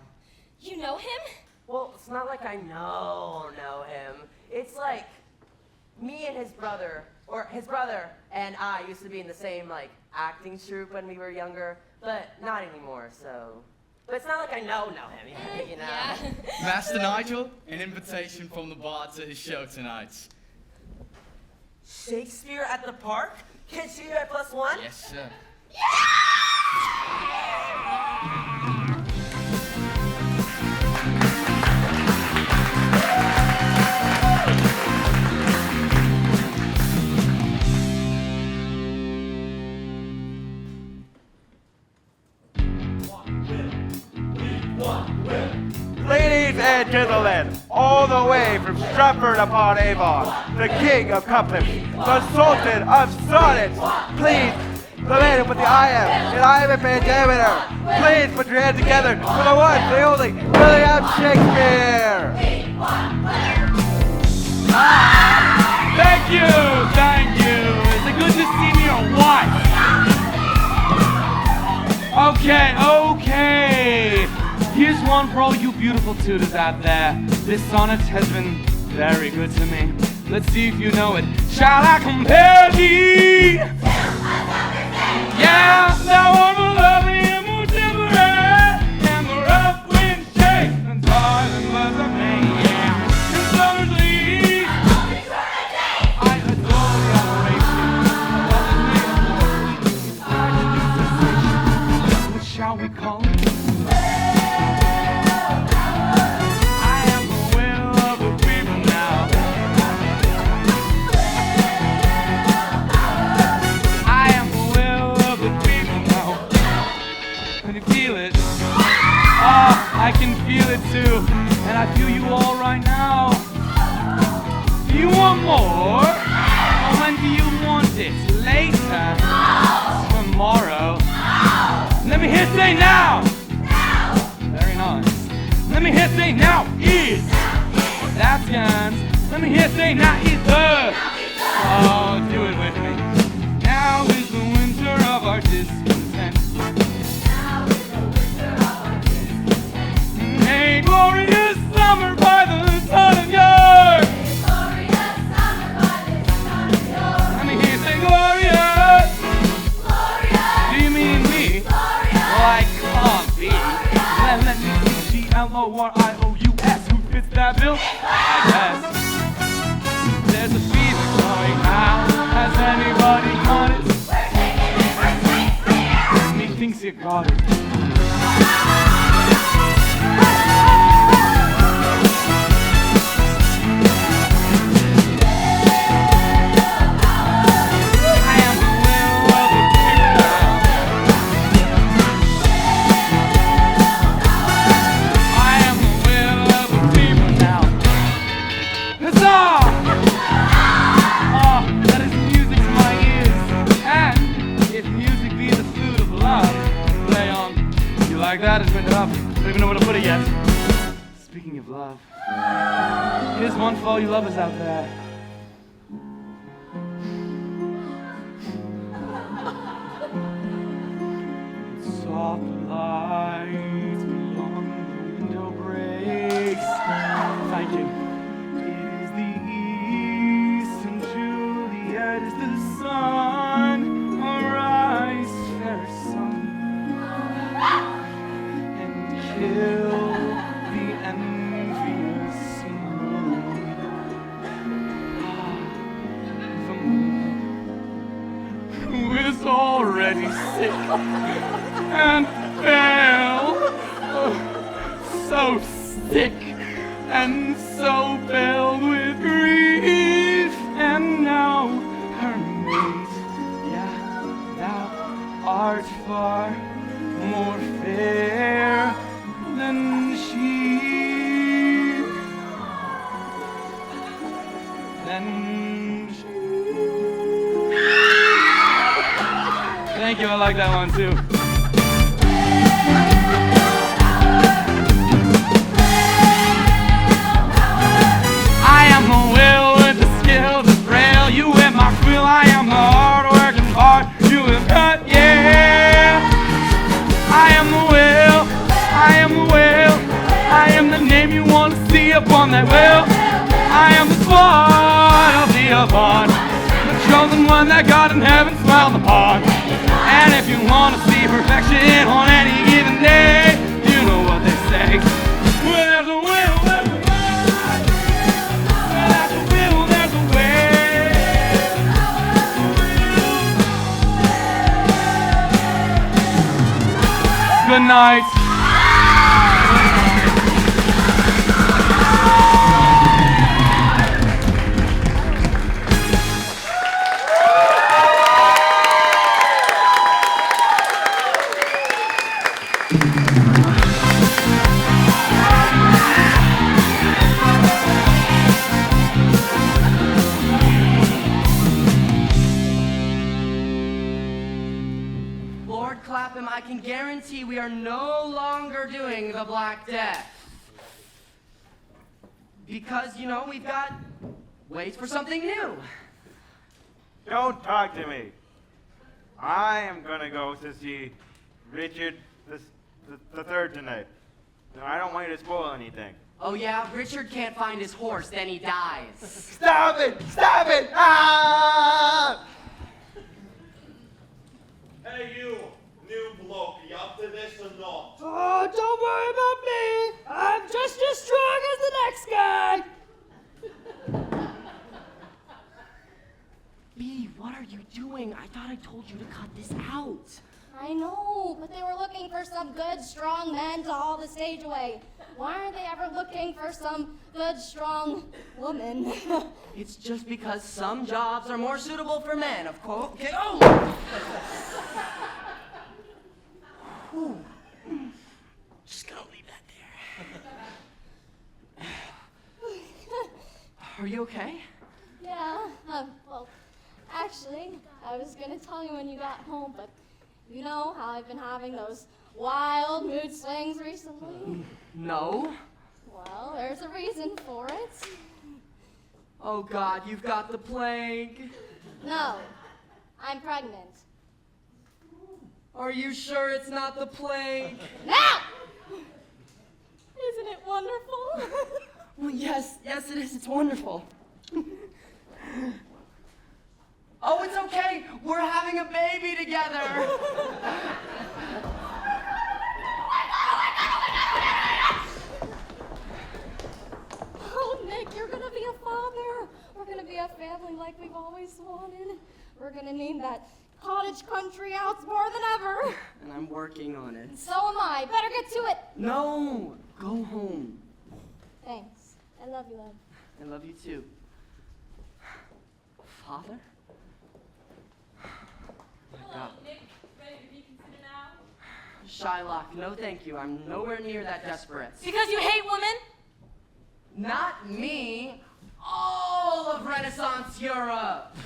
[SPEAKER 7] You know him?
[SPEAKER 5] Well, it's not like I know him. It's like me and his brother, or his brother and I used to be in the same like acting troupe when we were younger, but not anymore. So, but it's not like I know him, you know.
[SPEAKER 7] Yeah.
[SPEAKER 4] Master Nigel, an invitation from the bard to his show tonight.
[SPEAKER 5] Shakespeare at the park? Can't you do it +1?
[SPEAKER 4] Yes, sir.
[SPEAKER 6] Ladies and gentlemen, all the way from Stratford upon Avon, the king of couplets, the sultan of sonnets, please, the man with the I am, and I am a pentameter, please put your hands together for the one, the only, William Shakespeare! Thank you!
[SPEAKER 10] beautiful tutors out there, this sonnet has been very good to me. Let's see if you know it. Shall I compare thee? Yeah, thou art more lovely and more temperate, and the rough wind shakes and darling was of me. Yeah, in summer's leaves, I adore the adoration. What shall we call it? I can feel it too, and I feel you all right now. Do you want more? Or when do you want it? Later? Tomorrow? Let me hear say now! Very nice. Let me hear say now is! That's Jans. Let me hear say now is the! Oh, do it with me. Now is the winter of our discontent. A glorious summer by the sun of yours. Let me hear you say glorious. Do you mean me? Well, I can't be. Let me see Glorious. Who fits that bill? I guess. There's a fever going out. Has anybody got it? Me thinks you got it. Like that, it's been tough. I don't even know where to put it yet. Speaking of love, here's one for all you lovers out there. Soft light beyond the window breaks. Thank you. It is the east and Juliet is the sun. Arise, fair sun. Kill the envious moon. The moon, who is already sick and pale, so sick and so pale with grief, and now her mate, yeah, thou art far more fair than she, Thank you, I like that one too. I am the will with the skill, the thrill. You with my quill, I am the hard working part. You have cut, yeah. I am the will, I am the will. I am the name you want to see upon that will. I am the spot of the Avon, the chosen one that God in heaven smiled upon. And if you want to see perfection on any given day, you know what they say. Well, there's a will, there's a way. Well, there's a will, there's a way. Good night.
[SPEAKER 3] I can guarantee we are no longer doing the Black Death. Because, you know, we've got ways for something new.
[SPEAKER 6] Don't talk to me. I am gonna go to see Richard the Third tonight. No, I don't want you to spoil anything.
[SPEAKER 3] Oh yeah, Richard can't find his horse, then he dies.
[SPEAKER 6] Stop it! Stop it! Ah!
[SPEAKER 9] Hey, you, new bloke, you up to this or not?
[SPEAKER 1] Oh, don't worry about me. I'm just as strong as the next guy.
[SPEAKER 3] B, what are you doing? I thought I told you to cut this out.
[SPEAKER 7] I know, but they were looking for some good, strong men to haul the stage away. Why aren't they ever looking for some good, strong woman?
[SPEAKER 3] It's just because some jobs are more suitable for men, of course. Okay. Oh! Whew. Just gonna leave that there. Are you okay?
[SPEAKER 7] Yeah, well, actually, I was gonna tell you when you got home, but you know how I've been having those wild mood swings recently?
[SPEAKER 3] No.
[SPEAKER 7] Well, there's a reason for it.
[SPEAKER 3] Oh God, you've got the plague.
[SPEAKER 7] No, I'm pregnant.
[SPEAKER 3] Are you sure it's not the plague?
[SPEAKER 7] Now! Isn't it wonderful?
[SPEAKER 3] Well, yes, it is. It's wonderful. Oh, it's okay. We're having a baby together.
[SPEAKER 7] Oh, Nick, you're gonna be a father. We're gonna be a family like we've always wanted. We're gonna name that cottage country house more than ever.
[SPEAKER 3] And I'm working on it.
[SPEAKER 7] So am I. Better get to it.
[SPEAKER 3] No, go home.
[SPEAKER 7] Thanks. I love you, love.
[SPEAKER 3] I love you too. Father?
[SPEAKER 2] Hello, Nick. Ready to reconsider now?
[SPEAKER 3] Shylock, no thank you. I'm nowhere near that desperate.
[SPEAKER 2] Because you hate women?
[SPEAKER 3] Not me. All of Renaissance Europe.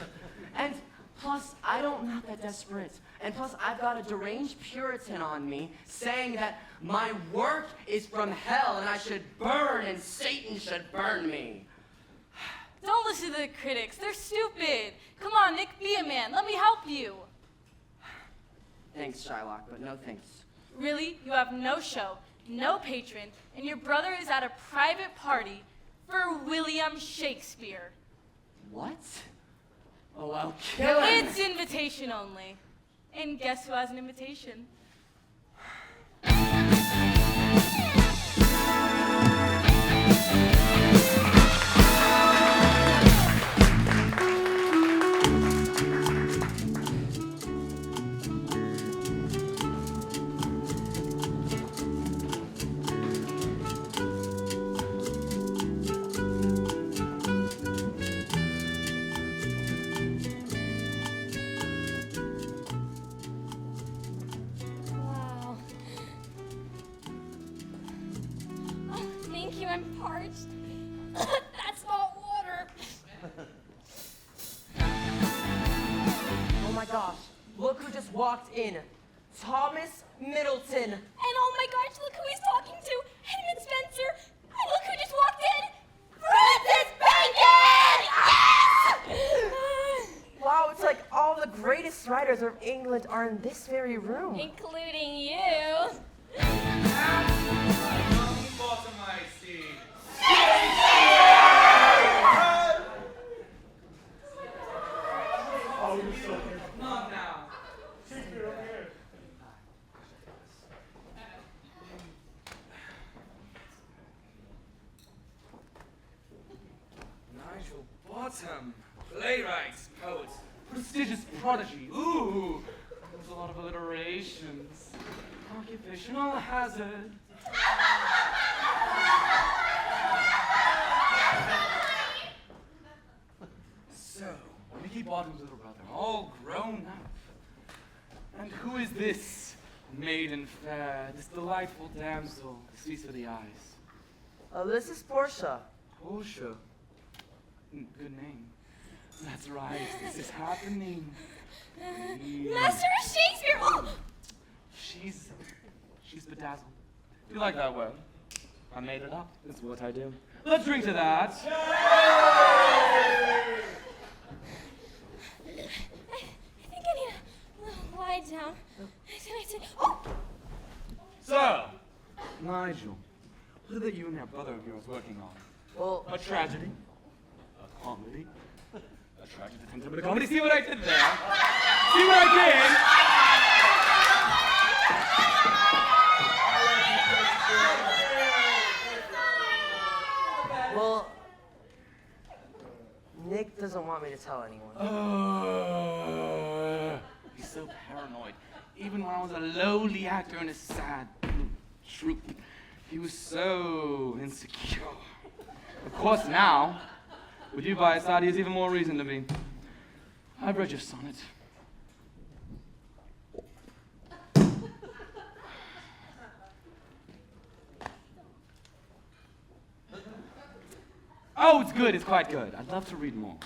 [SPEAKER 3] And plus, I'm not that desperate. And plus, I've got a deranged Puritan on me saying that my work is from hell and I should burn and Satan should burn me.
[SPEAKER 2] Don't listen to the critics. They're stupid. Come on, Nick, be a man. Let me help you.
[SPEAKER 3] Thanks, Shylock, but no thanks.
[SPEAKER 2] Really? You have no show, no patron, and your brother is at a private party for William Shakespeare.
[SPEAKER 3] What? Oh, I'll kill him.
[SPEAKER 2] It's invitation only. And guess who has an invitation?
[SPEAKER 7] Wow. Oh, thank you. I'm parched. That's not water.
[SPEAKER 5] Oh my gosh, look who just walked in. Thomas Middleton.
[SPEAKER 7] And oh my gosh, look who he's talking to. Edmund Spencer. And look who just walked in. Francis Bacon! Yes!
[SPEAKER 5] Wow, it's like all the greatest writers of England are in this very room.
[SPEAKER 7] Including you.
[SPEAKER 10] Bottom I see. Not now. Nigel Bottom, playwright, poet, prestigious prodigy. Ooh, there's a lot of alliterations. Occupational hazard. So, Mickey Bottom's little brother, all grown up. And who is this maiden fair, this delightful damsel, this feast for the eyes?
[SPEAKER 5] This is Portia.
[SPEAKER 10] Portia. Good name. That's right, this is happening.
[SPEAKER 7] Master Shakespeare! Oh!
[SPEAKER 10] She's bedazzled. Do you like that word? I made it up. It's what I do. Let's drink to that.
[SPEAKER 7] I think I need to lie down. Oh!
[SPEAKER 10] So, Nigel, What are you and that brother of yours working on?
[SPEAKER 5] Well,
[SPEAKER 10] A tragedy? A comedy? A tragedy that turns into a comedy? See what I did there? See what I did?
[SPEAKER 5] well, Nick doesn't want me to tell anyone.
[SPEAKER 10] He's so paranoid. Even when I was a lowly actor in a sad troupe, he was so insecure. Of course, now, with you by his side, he has even more reason to be. I've read your sonnet. Oh, it's good. It's quite good. I'd love to read more.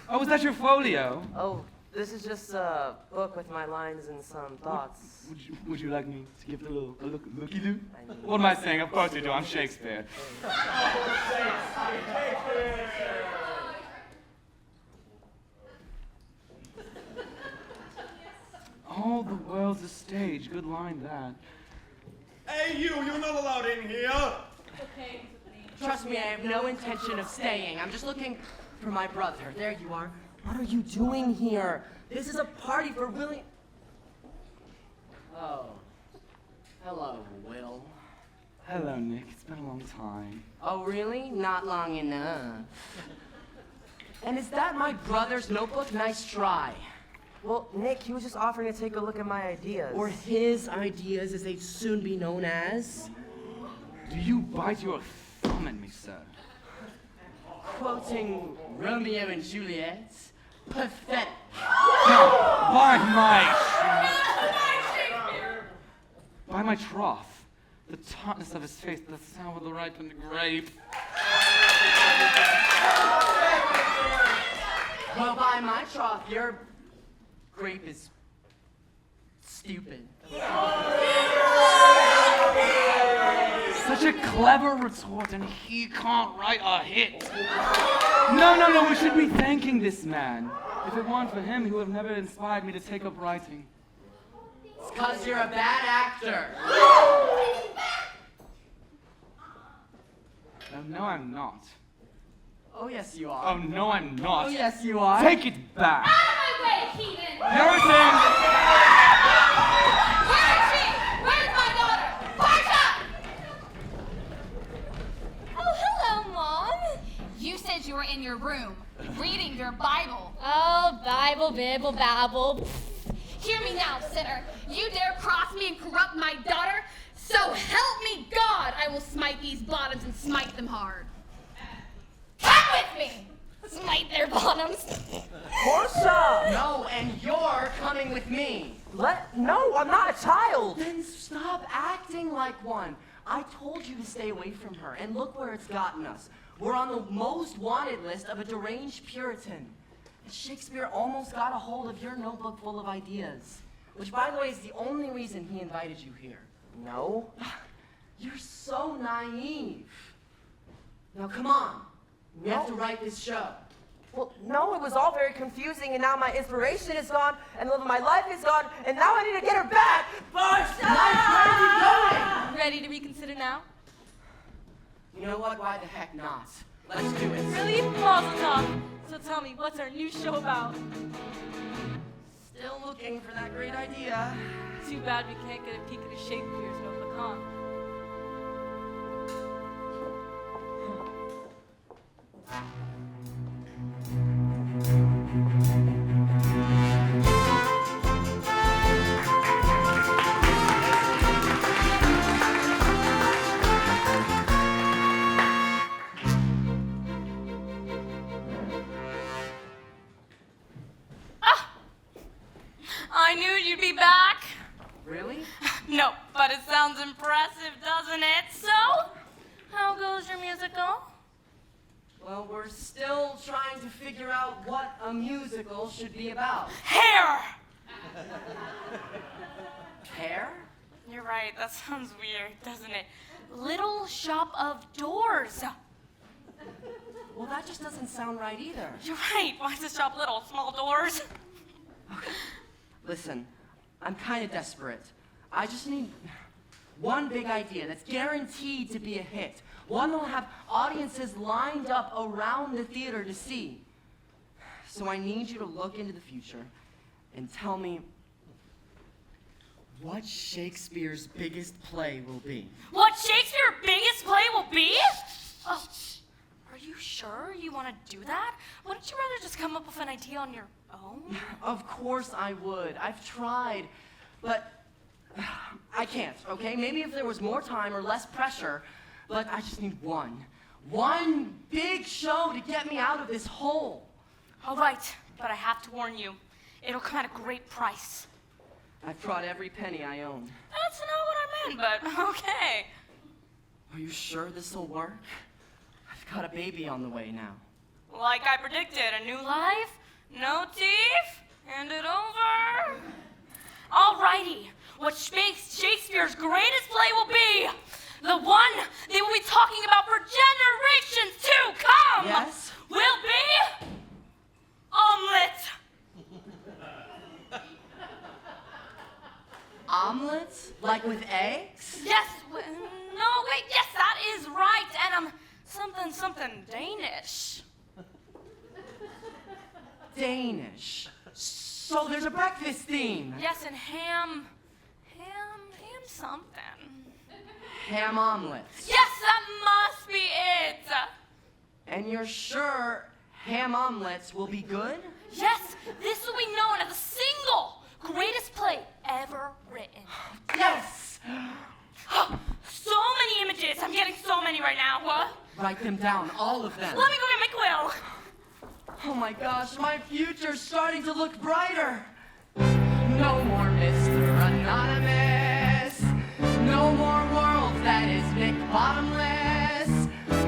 [SPEAKER 10] Oh, is that your folio?
[SPEAKER 5] Oh, this is just a book with my lines and some thoughts.
[SPEAKER 10] Would you like me to give it a looky-loo?
[SPEAKER 5] I mean-
[SPEAKER 10] What am I saying? Of course you do. I'm Shakespeare. All the world's a stage. Good line, that.
[SPEAKER 9] Hey, you're not allowed in here.
[SPEAKER 2] Okay.
[SPEAKER 3] Trust me, I have no intention of staying. I'm just looking for my brother. There you are. What are you doing here? This is a party for William. Oh. Hello, Will.
[SPEAKER 10] Hello, Nick. It's been a long time.
[SPEAKER 3] Oh, really? Not long enough. And is that my brother's notebook? Nice try.
[SPEAKER 5] Well, Nick, he was just offering to take a look at my ideas.
[SPEAKER 3] Or his ideas, as they'd soon be known as.
[SPEAKER 10] Do you bite your thumb at me, sir?
[SPEAKER 3] Quoting Romeo and Juliet. Pathetic.
[SPEAKER 10] By my troth, the tartness of his face, the sour of the ripened grape.
[SPEAKER 3] Well, by my troth, your grape is stupid.
[SPEAKER 10] Such a clever retort, and he can't write a hit. No, we should be thanking this man. If it weren't for him, he would have never inspired me to take up writing.
[SPEAKER 3] It's 'cause you're a bad actor.
[SPEAKER 10] No, I'm not.
[SPEAKER 3] Oh, yes, you are.
[SPEAKER 10] Oh, no, I'm not.
[SPEAKER 3] Oh, yes, you are.
[SPEAKER 10] Take it back.
[SPEAKER 8] Out of my way, heathen!
[SPEAKER 10] Puritan!
[SPEAKER 8] Where is she? Where's my daughter? Portia!
[SPEAKER 7] Oh, hello, Mom.
[SPEAKER 8] You said you were in your room, reading your Bible.
[SPEAKER 7] Oh, Bible, bibble, babble.
[SPEAKER 8] Hear me now, sinner. You dare cross me and corrupt my daughter? So help me God, I will smite these bottoms and smite them hard. Come with me!
[SPEAKER 7] Smite their bottoms.
[SPEAKER 5] Portia!
[SPEAKER 3] No, and you're coming with me.
[SPEAKER 5] No, I'm not a child.
[SPEAKER 3] Then stop acting like one. I told you to stay away from her, and look where it's gotten us. We're on the most wanted list of a deranged Puritan. And Shakespeare almost got a hold of your notebook full of ideas, which, by the way, is the only reason he invited you here.
[SPEAKER 5] No?
[SPEAKER 3] You're so naive. Now, come on. We have to write this show.
[SPEAKER 5] Well, no, it was all very confusing, and now my inspiration is gone, and the love of my life is gone, and now I need to get her back.
[SPEAKER 3] Nice, where are you going?
[SPEAKER 2] Ready to reconsider now?
[SPEAKER 3] You know what? Why the heck not? Let's do it.
[SPEAKER 2] Really? Mazel tov. So tell me, what's our new show about?
[SPEAKER 3] Still looking for that great idea.
[SPEAKER 2] Too bad we can't get a peek at a Shakespeare's notebook, huh? I knew you'd be back.
[SPEAKER 3] Really?
[SPEAKER 2] No, but it sounds impressive, doesn't it? So, how goes your musical?
[SPEAKER 3] Well, we're still trying to figure out what a musical should be about.
[SPEAKER 2] Hair!
[SPEAKER 3] Hair?
[SPEAKER 2] You're right, that sounds weird, doesn't it? Little Shop of Doors.
[SPEAKER 3] Well, that just doesn't sound right either.
[SPEAKER 2] You're right, why is the shop little? Small doors?
[SPEAKER 3] Listen, I'm kind of desperate. I just need One big idea that's guaranteed to be a hit. One that'll have audiences lined up around the theater to see. So I need you to look into the future and tell me what Shakespeare's biggest play will be.
[SPEAKER 2] What Shakespeare's biggest play will be? Oh, are you sure you want to do that? Wouldn't you rather just come up with an idea on your own?
[SPEAKER 3] Of course I would. I've tried, but I can't, okay? Maybe if there was more time or less pressure, but I just need one big show to get me out of this hole.
[SPEAKER 2] All right, but I have to warn you, it'll come at a great price.
[SPEAKER 3] I've brought every penny I own.
[SPEAKER 2] That's not what I meant, but okay.
[SPEAKER 3] Are you sure this'll work? I've got a baby on the way now.
[SPEAKER 2] Like I predicted, a new life, no teeth, hand it over. Alrighty, what Shakespeare's greatest play will be, the one they will be talking about for generations to come,
[SPEAKER 3] Yes?
[SPEAKER 2] will be Omelette.
[SPEAKER 3] Omelets? Like with eggs?
[SPEAKER 2] Yes, no, wait, yes, that is right, and something Danish.
[SPEAKER 3] Danish. So there's a breakfast theme.
[SPEAKER 2] Yes, and ham something.
[SPEAKER 3] Ham omelets.
[SPEAKER 2] Yes, that must be it.
[SPEAKER 3] And you're sure ham omelets will be good?
[SPEAKER 2] Yes, this will be known as the single greatest play ever written.
[SPEAKER 3] Yes!
[SPEAKER 2] So many images. I'm getting so many right now. What?
[SPEAKER 3] Write them down, all of them.
[SPEAKER 2] Let me go get my quill.
[SPEAKER 3] Oh my gosh, my future's starting to look brighter. No more Mr. Anonymous. No more world that is Nick Bottomless.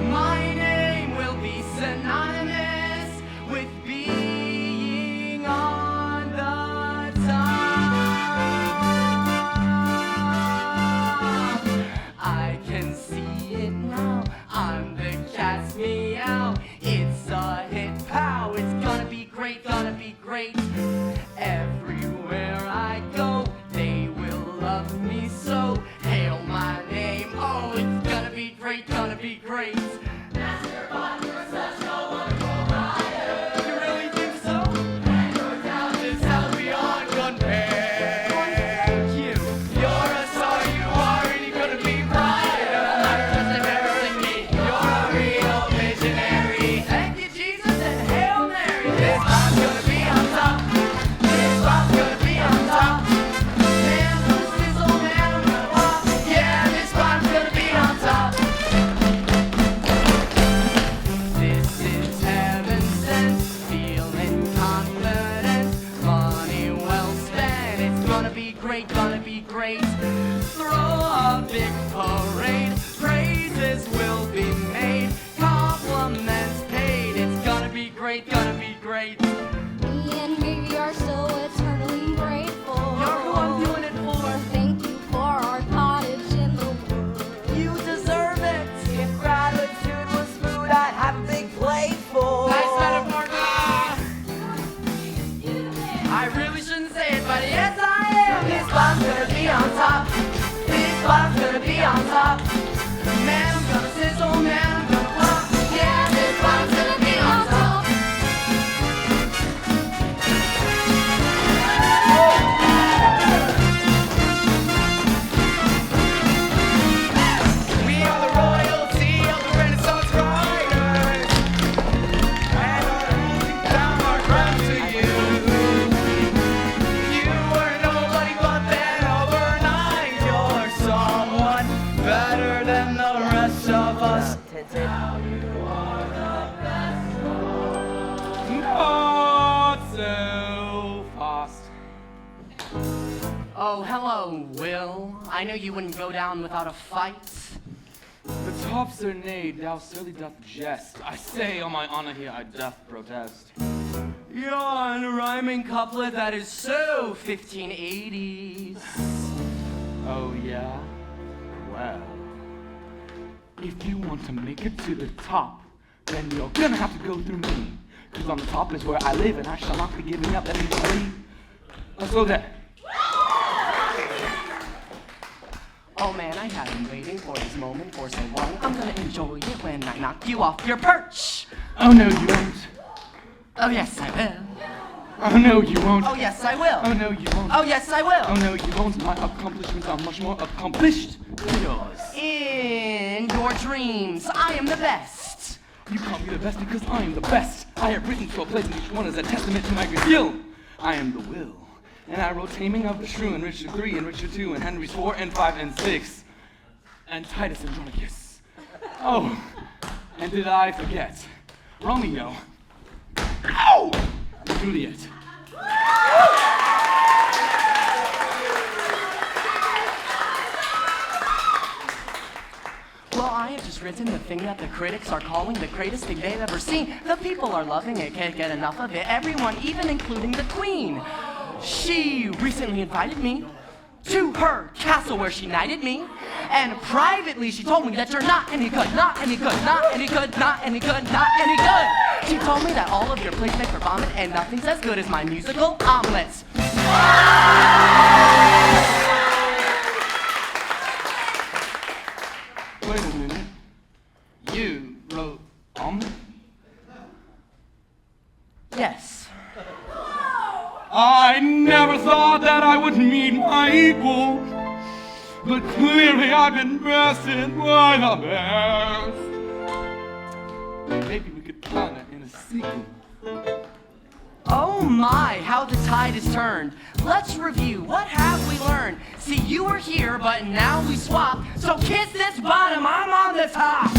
[SPEAKER 3] My name will be synonymous with being on the top. I can see it now. I'm the cat's meow. It's a hit, pow. It's gonna be great, gonna be great. Everywhere I go, they will love me so. Hail my name, oh, it's gonna be great, gonna be great. Master Bot, you're such a wonderful rider. You really think so? And your talent is hell beyond compare. Thank you. You're a star, you are, and you're gonna be brighter. Not just embarrassing me, you're a real visionary. Thank you, Jesus, and Hail Mary. This bot's gonna be on top. This bot's gonna be on top. Man, who's this old man? I'm gonna pop. Yeah, this bot's gonna be on top. This is heaven sent, feeling confident, money well spent. It's gonna be great, gonna be great. Throw a big parade, praises will be made, compliments paid. It's gonna be great, gonna be great.
[SPEAKER 7] Me and Gravy are so eternally grateful.
[SPEAKER 3] You're who I'm doing it for.
[SPEAKER 7] Thank you for our cottage in the woods.
[SPEAKER 3] You deserve it.
[SPEAKER 5] If gratitude was food, I'd have a big plate full.
[SPEAKER 3] Nice metaphor, God. I really shouldn't say it, but yes, I am. This bot's gonna be on top. This bot's gonna be on top. Man, I'm gonna sizzle, man, I'm gonna pop. Yeah, this bot's gonna be on top.
[SPEAKER 4] We are the royalty of the Renaissance writers, and we're handing down our crown to you. You were nobody, but then overnight you're someone better than the rest of us.
[SPEAKER 5] Tinted.
[SPEAKER 10] Not so fast.
[SPEAKER 3] Oh, hello, Will. I knew you wouldn't go down without a fight.
[SPEAKER 10] The top serenade, thou surely doth jest. I say, on my honor here, I doth protest.
[SPEAKER 3] You're on a rhyming couplet that is so 1580s.
[SPEAKER 10] Oh, yeah? Well, if you want to make it to the top, then you're gonna have to go through me. Cause on the top is where I live, and I shall not be giving up. That means Let's go there.
[SPEAKER 3] Oh man, I have been waiting for this moment for so long. I'm gonna enjoy it when I knock you off your perch.
[SPEAKER 10] Oh no, you won't.
[SPEAKER 3] Oh yes, I will.
[SPEAKER 10] Oh no, you won't.
[SPEAKER 3] Oh yes, I will.
[SPEAKER 10] Oh no, you won't.
[SPEAKER 3] Oh yes, I will.
[SPEAKER 10] Oh no, you won't. My accomplishments are much more accomplished than yours.
[SPEAKER 3] In your dreams, I am the best.
[SPEAKER 10] You call me the best because I am the best. I have written 12 plays and each one is a testament to my great skill. I am the will. And I wrote Taming of the Shrew and Richard III and Richard II and Henry's IV and V and VI. And Titus and Andronicus. Oh, and did I forget? Romeo. Ow! And Juliet.
[SPEAKER 3] Well, I have just written the thing that the critics are calling the greatest thing they've ever seen. The people are loving it, can't get enough of it. Everyone, even including the Queen. She recently invited me to her castle where she knighted me. And privately, she told me that you're not any good, not any good, not any good, not any good, not any good. She told me that all of your plays make her vomit and nothing's as good as my musical omelets.
[SPEAKER 10] Wait a minute. You wrote
[SPEAKER 3] Yes.
[SPEAKER 10] I never thought that I would meet my equal, but clearly I've been bested by the best. Maybe we could plan it in a sequel.
[SPEAKER 3] Oh my, how the tide has turned. Let's review, what have we learned? See, you were here, but now we swap. So kiss this bottom, I'm on the top.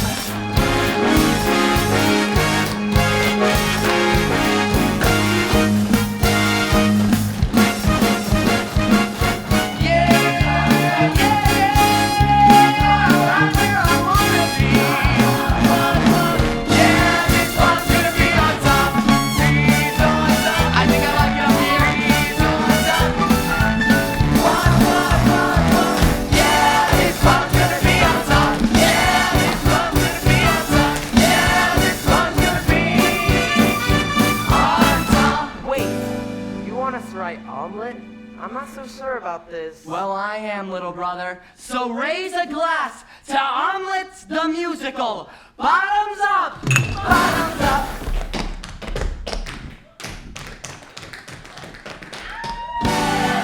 [SPEAKER 5] Omelet? I'm not so sure about this.
[SPEAKER 3] Well, I am, little brother. So raise a glass to Omelets the Musical. Bottoms up! Bottoms up!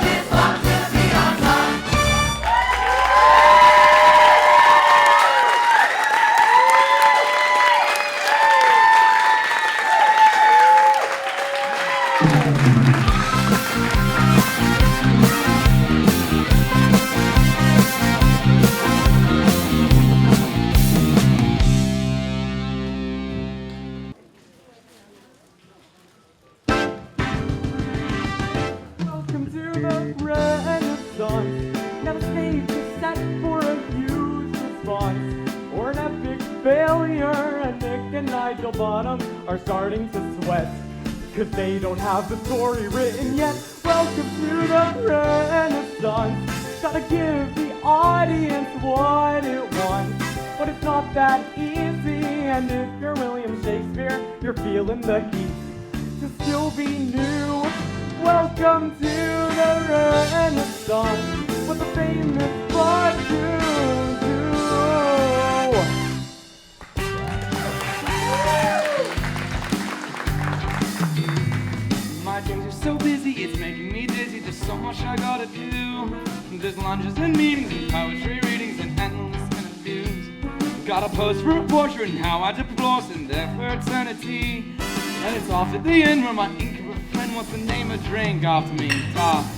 [SPEAKER 3] This one's gonna be on top.
[SPEAKER 1] Welcome to the Renaissance. Now the stage is set for a huge response, or an epic failure, and Nick and Nigel Bottom are starting to sweat, cause they don't have the story written yet. Welcome to the Renaissance. Gotta give the audience what it wants, but it's not that easy, and if you're William Shakespeare, you're feeling the heat to still be new. Welcome to the Renaissance, what the famous brought you to.
[SPEAKER 10] My days are so busy, it's making me dizzy. There's so much I gotta do. There's lunches and meetings and poetry readings and endless interviews. Gotta pose for a portrait and how I deplore sin there for eternity. And it's off at the end where my ink of a friend wants to name a drink after me.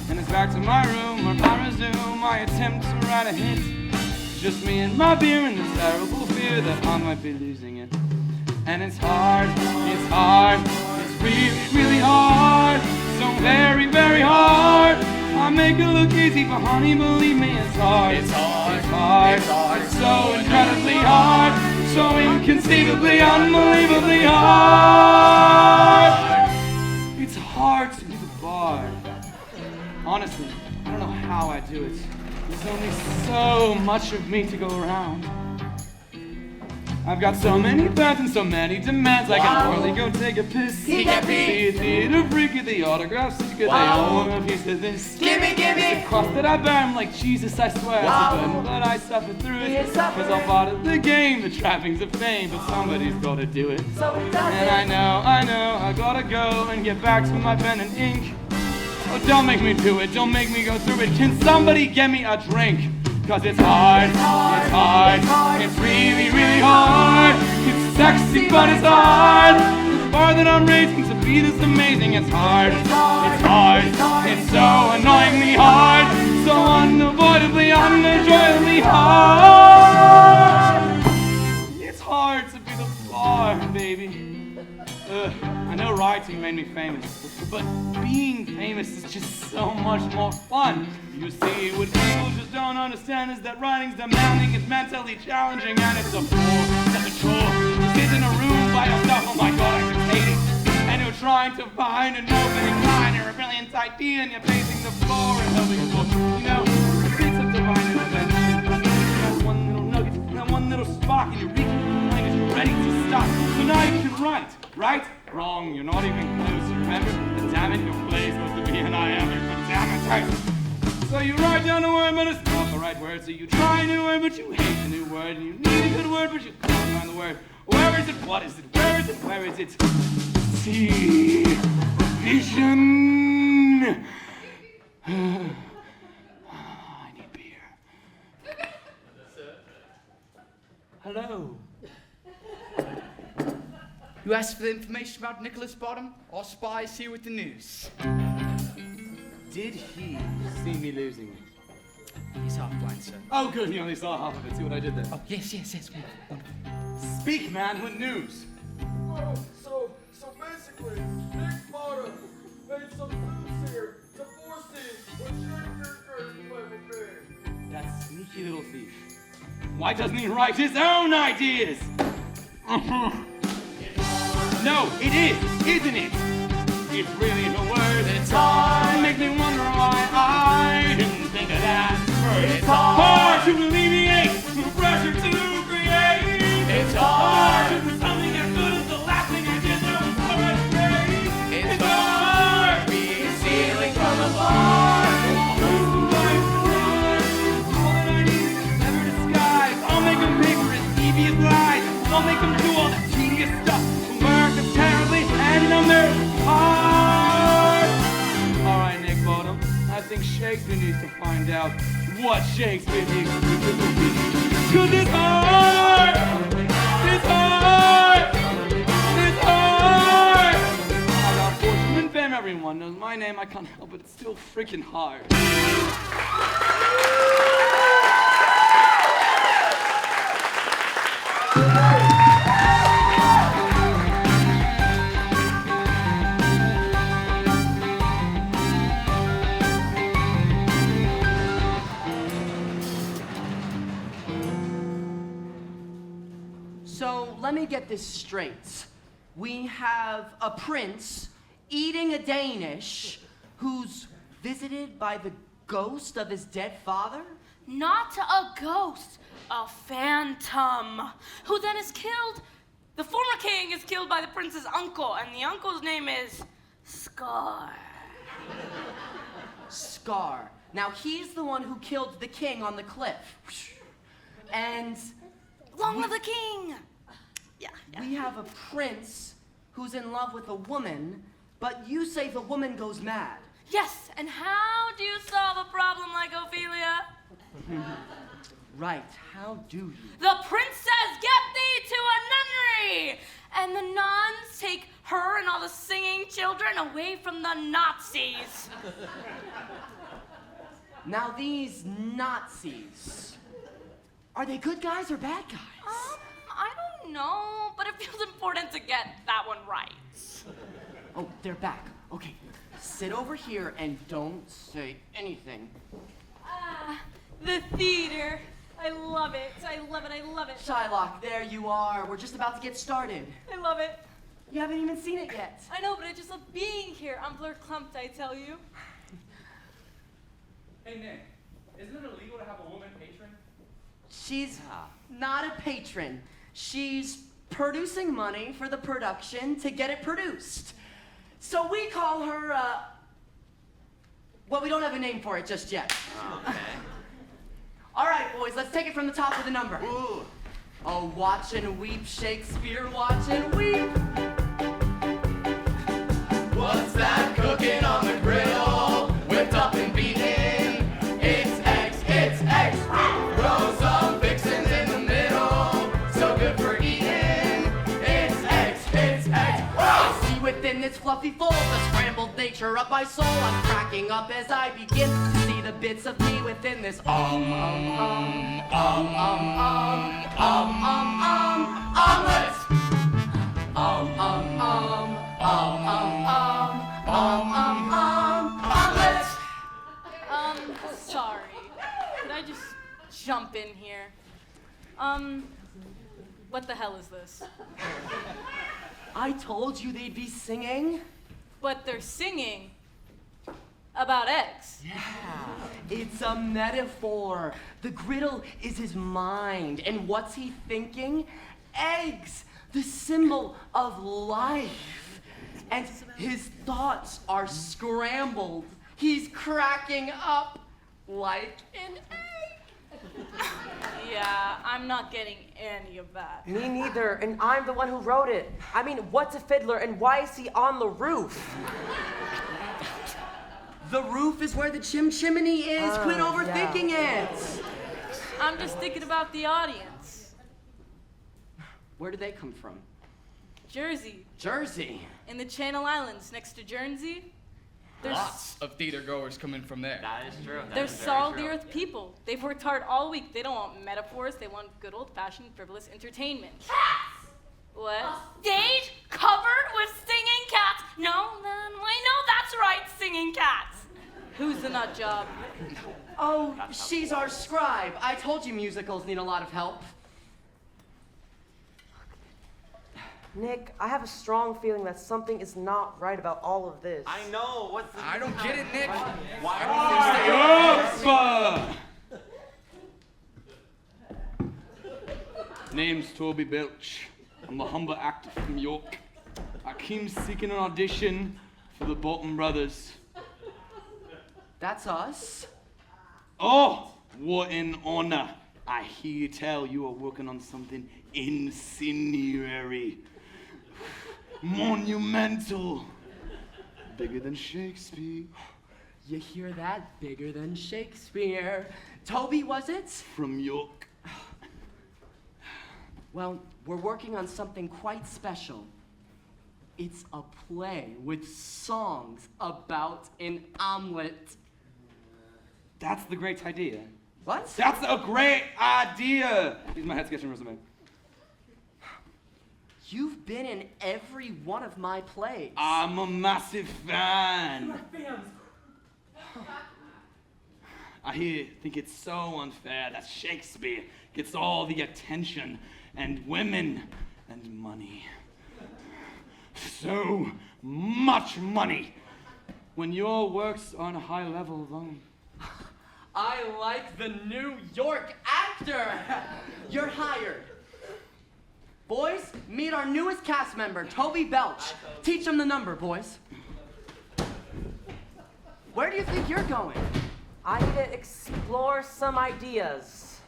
[SPEAKER 10] And it's back to my room where I resume my attempt to write a hit. Just me and my beer and this terrible fear that I might be losing it. And it's hard, it's really, really hard. So very, very hard. I make it look easy, but honey, believe me, it's hard. It's so incredibly hard. So inconceivably, unbelievably hard. It's hard to be the bard. Honestly, I don't know how I do it. There's only so much of me to go around. I've got so many plans and so many demands. I can hardly go take a piss.
[SPEAKER 3] He get
[SPEAKER 10] See a theater freak at the autograph seeker. They all want a piece of this.
[SPEAKER 3] Gimme, gimme.
[SPEAKER 10] It's a cross that I bear. like Jesus, I swear. It's a burden, but I suffer through it. It's all part of the game, the trappings of fame. But somebody's got to do it.
[SPEAKER 5] So it does
[SPEAKER 10] And I know, I gotta go and get back to my pen and ink. Oh, don't make me do it, don't make me go through it. Can somebody get me a drink? Cause it's hard, it's hard, it's really, really hard. It's sexy, but it's hard. The bar that I'm raising to be this amazing, it's hard, it's hard, it's so annoyingly hard. So unavoidably, unenjoyably hard. It's hard to be the bar, baby. I know writing made me famous, but being famous is just so much more fun. You see, what people just don't understand is that writing's demanding, it's mentally challenging, and it's a chore. To sit in a room by yourself, oh my god, I just hate it. And you're trying to find an opening line or a brilliant idea, and you're pacing the floor and hoping for, bits of divine intervention. That one little nugget, that one little spark, and your reaching mind is ready to stop. So now you can write. Right? Wrong, you're not even close. Remember? But damn it, your play's supposed to be an I am it, but damn it. So you write down a word, but it's not the right word. So you try a new word, but you hate the new word. And you need a good word, but you can't find the word. Where is it? What is it? Where is it? Where is it? See. Vision. I need beer.
[SPEAKER 11] Hello. You asked for the information about Nicholas Bottom? Our spies here with the news.
[SPEAKER 10] Did he see me losing it?
[SPEAKER 11] He's half blind, sir.
[SPEAKER 10] Oh, good, he only saw half of it. See what I did there?
[SPEAKER 11] Oh, yes. Wonderful.
[SPEAKER 10] Speak, man, what news?
[SPEAKER 9] Oh, so basically, Nick Potter made some moves here to foresee what Shakespeare's play would be.
[SPEAKER 10] That sneaky little thief. Why doesn't he write his own ideas? No, it is, isn't it? It's really the word. It's hard. Make me wonder why I didn't think of that first. It's hard to alleviate the pressure to create. It's hard to do something as good as the last thing I did. That was already great. It's hard. Be stealing from the bar. All that I need is a clever disguise. I'll make them pay for his devious lies. I'll make them do all the tedious stuff. Terribly, and numbers hard. All right, Nick Bottom. I think Shakespeare needs to find out what Shakespeare needs to do. Cause it's hard. It's hard. It's hard. I got fortune and fame. Everyone knows my name. I can't help it. It's still freaking hard.
[SPEAKER 3] So let me get this straight. We have a prince eating a Danish who's visited by the ghost of his dead father?
[SPEAKER 2] Not a ghost, a phantom, who then is killed. The former king is killed by the prince's uncle, and the uncle's name is Scar.
[SPEAKER 3] Scar. Now he's the one who killed the king on the cliff. And
[SPEAKER 2] Long live the king! Yeah.
[SPEAKER 3] we have a prince who's in love with a woman, but you say the woman goes mad.
[SPEAKER 2] Yes, and how do you solve a problem like Ophelia?
[SPEAKER 3] Right, how do you?
[SPEAKER 2] The prince says, "Get thee to a nunnery!" And the nuns take her and all the singing children away from the Nazis.
[SPEAKER 3] Now these Nazis, are they good guys or bad guys?
[SPEAKER 2] I don't know, but it feels important to get that one right.
[SPEAKER 3] Oh, they're back. Okay, sit over here and don't say anything.
[SPEAKER 2] The theater. I love it. I love it. I love it.
[SPEAKER 3] Shylock, there you are. We're just about to get started.
[SPEAKER 2] I love it.
[SPEAKER 3] You haven't even seen it yet.
[SPEAKER 2] I know, but I just love being here. I'm verklempt, I tell you.
[SPEAKER 10] Hey, Nick, isn't it illegal to have a woman patron?
[SPEAKER 3] She's not a patron. She's producing money for the production to get it produced. So we call her, well, we don't have a name for it just yet.
[SPEAKER 4] Okay.
[SPEAKER 3] All right, boys, let's take it from the top of the number.
[SPEAKER 4] Ooh.
[SPEAKER 3] Oh, watch and weep, Shakespeare, watch and weep.
[SPEAKER 4] What's that cooking on the grill? Whipped up and beaten. It's eggs. Throw some fixins in the middle. So good for eating. It's eggs.
[SPEAKER 3] I see within this fluffy fold the scrambled nature of my soul. I'm cracking up as I begin to see the bits of me within this omelet. Omelet.
[SPEAKER 2] Sorry. Could I just jump in here? What the hell is this?
[SPEAKER 3] I told you they'd be singing.
[SPEAKER 2] But they're singing about eggs.
[SPEAKER 3] Yeah, it's a metaphor. The griddle is his mind, and what's he thinking? Eggs, the symbol of life. And his thoughts are scrambled. He's cracking up like an egg.
[SPEAKER 2] Yeah, I'm not getting any of that.
[SPEAKER 5] Me neither, and I'm the one who wrote it. I mean, what's a fiddler and why is he on the roof?
[SPEAKER 3] The roof is where the chimney is. Quit overthinking it.
[SPEAKER 2] I'm just thinking about the audience.
[SPEAKER 3] Where do they come from?
[SPEAKER 2] Jersey,
[SPEAKER 3] Jersey.
[SPEAKER 2] in the Channel Islands next to Guernsey. There's
[SPEAKER 11] Lots of theater goers coming from there.
[SPEAKER 4] That is true.
[SPEAKER 2] They're salt of the earth people. They've worked hard all week. They don't want metaphors. They want good old-fashioned frivolous entertainment.
[SPEAKER 7] Cats!
[SPEAKER 2] What?
[SPEAKER 7] Stage covered with singing cats. No, then I know that's right, singing cats.
[SPEAKER 2] Who's the nut job?
[SPEAKER 3] Oh, she's our scribe. I told you musicals need a lot of help.
[SPEAKER 5] Nick, I have a strong feeling that something is not right about all of this.
[SPEAKER 6] I know. What's the...
[SPEAKER 11] I don't get it, Nick.
[SPEAKER 10] Name's Toby Belch. I'm a humble actor from York. I came seeking an audition for the Bolton Brothers.
[SPEAKER 3] That's us.
[SPEAKER 10] Oh, what an honor. I hear tell you are working on something incendiary, monumental, bigger than Shakespeare.
[SPEAKER 3] You hear that? Bigger than Shakespeare. Toby, was it?
[SPEAKER 10] From York.
[SPEAKER 3] Well, we're working on something quite special. It's a play with songs about an omelet.
[SPEAKER 10] That's the great idea.
[SPEAKER 3] What?
[SPEAKER 10] That's a great idea. Here's my head sketching resume.
[SPEAKER 3] You've been in every one of my plays.
[SPEAKER 10] I'm a massive fan. I think it's so unfair that Shakespeare gets all the attention and women and money. So much money when your works are on a high level alone.
[SPEAKER 3] I like the New York actor. You're hired. Boys, meet our newest cast member, Toby Belch. Teach him the number, boys. Where do you think you're going?
[SPEAKER 5] I need to explore some ideas.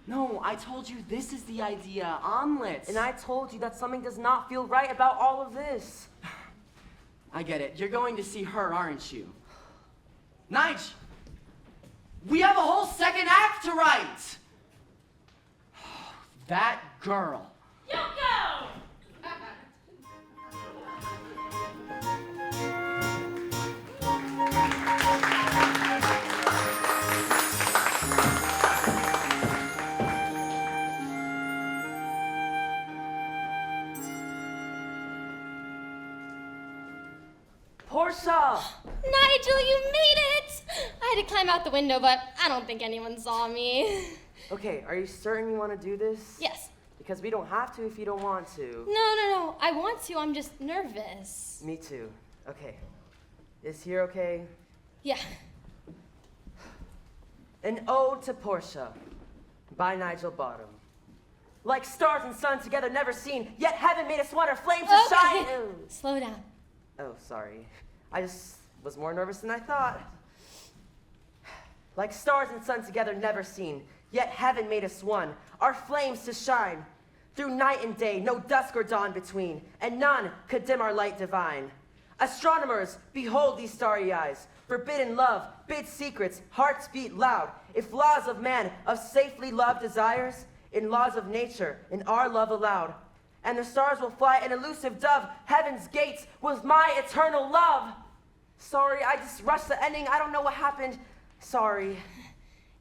[SPEAKER 3] No, I told you this is the idea, omelets.
[SPEAKER 5] And I told you that something does not feel right about all of this.
[SPEAKER 3] I get it. You're going to see her, aren't you? Nige, we have a whole second act to write. That girl.
[SPEAKER 7] Yoko!
[SPEAKER 5] Portia!
[SPEAKER 7] Nigel, you made it! I had to climb out the window, but I don't think anyone saw me.
[SPEAKER 5] Okay, are you certain you want to do this?
[SPEAKER 7] Yes.
[SPEAKER 5] Because we don't have to if you don't want to.
[SPEAKER 7] No. I want to. I'm just nervous.
[SPEAKER 5] Me too. Okay. Is here okay?
[SPEAKER 7] Yeah.
[SPEAKER 5] An Ode to Portia by Nigel Bottom. Like stars and sun together never seen, yet heaven made us one, our flames to shine.
[SPEAKER 7] Okay, slow down.
[SPEAKER 5] Oh, sorry. I just was more nervous than I thought. Like stars and sun together never seen, yet heaven made us one, our flames to shine. Through night and day, no dusk or dawn between, and none could dim our light divine. Astronomers, behold these starry eyes. Forbidden love, bid secrets, hearts beat loud. If laws of man of safely love desires, in laws of nature, in our love allowed. And the stars will fly an elusive dove, heaven's gates, with my eternal love. Sorry, I just rushed the ending. I don't know what happened. Sorry.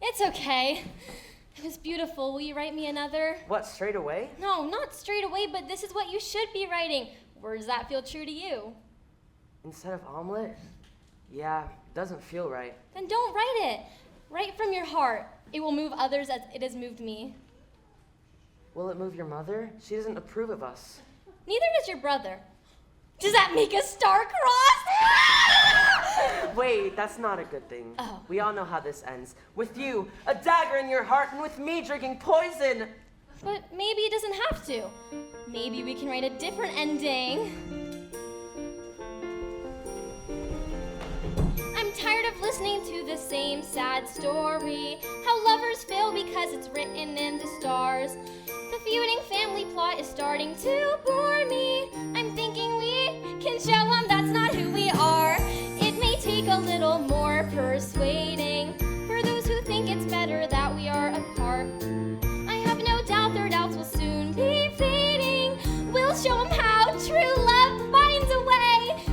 [SPEAKER 7] It's okay. It was beautiful. Will you write me another?
[SPEAKER 5] What, straight away?
[SPEAKER 7] No, not straight away, but this is what you should be writing. Words that feel true to you.
[SPEAKER 5] Instead of omelet? Yeah, doesn't feel right.
[SPEAKER 7] Then don't write it. Write from your heart. It will move others as it has moved me.
[SPEAKER 5] Will it move your mother? She doesn't approve of us.
[SPEAKER 7] Neither does your brother. Does that make us star-crossed?
[SPEAKER 5] Wait, that's not a good thing.
[SPEAKER 7] Oh.
[SPEAKER 5] We all know how this ends. With you, a dagger in your heart, and with me drinking poison.
[SPEAKER 7] But maybe it doesn't have to. Maybe we can write a different ending. I'm tired of listening to the same sad story. How lovers fail because it's written in the stars. The feuding family plot is starting to bore me. I'm thinking we can show them that's not who we are. It may take a little more persuading for those who think it's better that we are apart. I have no doubt their doubts will soon be fading. We'll show them how true love finds a way,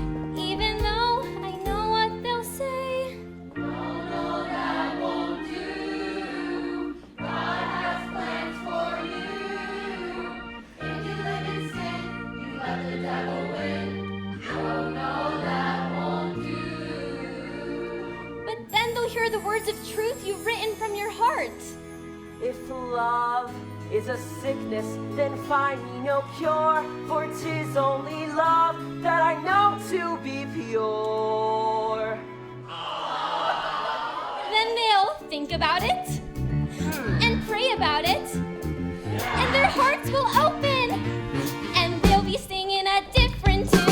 [SPEAKER 7] even though I know what they'll say.
[SPEAKER 1] No, that won't do. God has plans for you. If you live in sin, you let the devil win. No, that won't do.
[SPEAKER 7] But then they'll hear the words of truth you've written from your heart.
[SPEAKER 5] If love is a sickness, then find me no cure. For 'tis only love that I know to be pure.
[SPEAKER 7] Then they'll think about it and pray about it, and their hearts will open, and they'll be singing a different tune.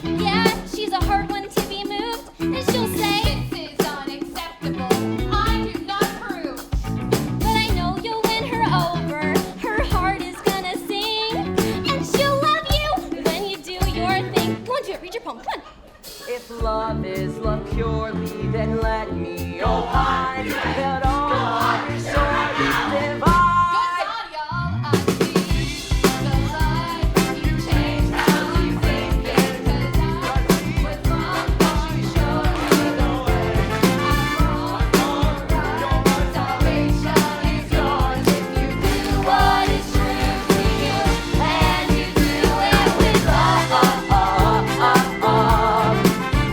[SPEAKER 7] Yeah, she's a hard one to be moved, and she'll say,
[SPEAKER 8] This is unacceptable. I do not approve.
[SPEAKER 7] but I know you'll win her over. Her heart is gonna sing, and she'll love you when you do your thing. Go on, do it. Read your poem. Come on.
[SPEAKER 5] If love is love purely, then let me opine that all our souls divine.
[SPEAKER 8] Good God, y'all. I see the light. You changed how you think. Because I was wrong, but you showed me the way. I'm wrong, right. Salvation is yours if you do what is true to you, and you do it with love.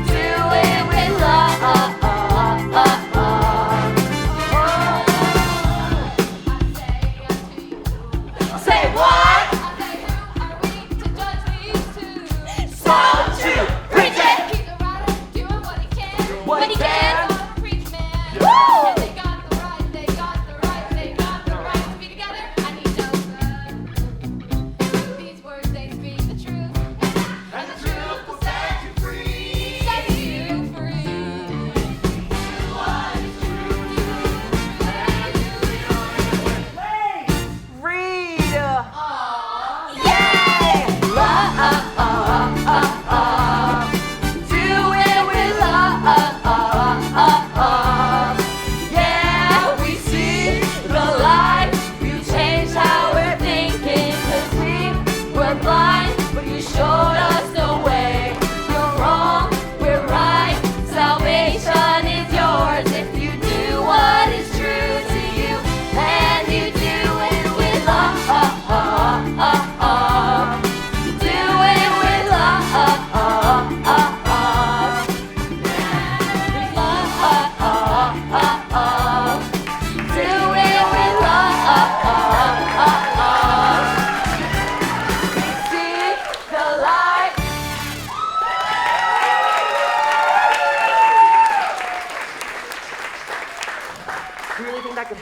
[SPEAKER 8] Do it with love.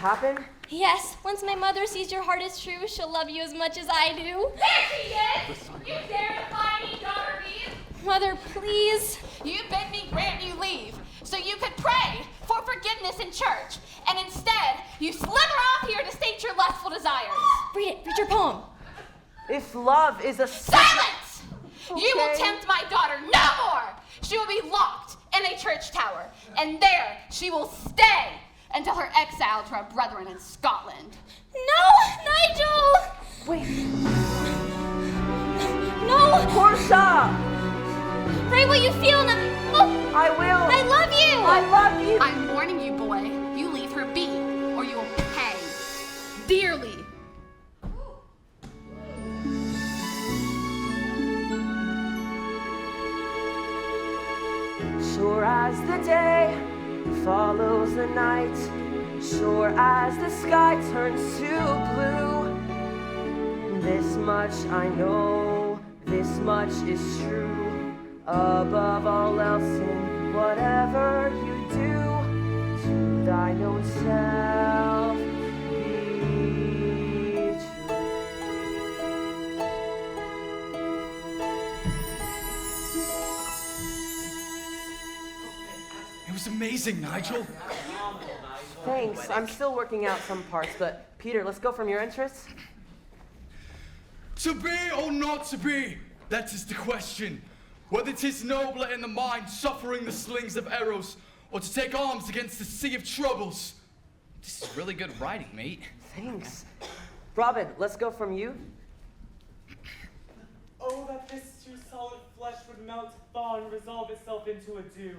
[SPEAKER 5] happen?
[SPEAKER 7] Yes, once my mother sees your heart is true, she'll love you as much as I do.
[SPEAKER 8] There she is! You dare defy me, daughter Eve?
[SPEAKER 7] Mother, please.
[SPEAKER 8] You bid me grant you leave, so you could pray for forgiveness in church, and instead, you slither off here to state your lustful desires.
[SPEAKER 7] Read it. Read your poem.
[SPEAKER 5] If love is a
[SPEAKER 8] Silence! You will
[SPEAKER 5] Okay.
[SPEAKER 8] tempt my daughter no more! She will be locked in a church tower, and there she will stay until her exile to our brethren in Scotland.
[SPEAKER 7] No, Nigel!
[SPEAKER 5] Wait,
[SPEAKER 7] No!
[SPEAKER 5] Portia!
[SPEAKER 7] Write what you feel and
[SPEAKER 5] I will!
[SPEAKER 7] I love you!
[SPEAKER 5] I love you!
[SPEAKER 8] I'm warning you, boy. You leave her be, or you will pay dearly.
[SPEAKER 5] Sure as the day follows the night, sure as the sky turns to blue, this much I know, this much is true. Above all else in whatever you do, to thine own self be true.
[SPEAKER 11] It was amazing, Nigel.
[SPEAKER 5] Thanks, I'm still working out some parts, but Peter, let's go from your entrance.
[SPEAKER 11] To be or not to be, that is the question. Whether 'tis nobler in the mind, suffering the slings of arrows, or to take arms against the sea of troubles. This is really good writing, mate.
[SPEAKER 5] Thanks. Robin, let's go from you.
[SPEAKER 1] Oh, that this too solid flesh would melt to thaw and resolve itself into a dew.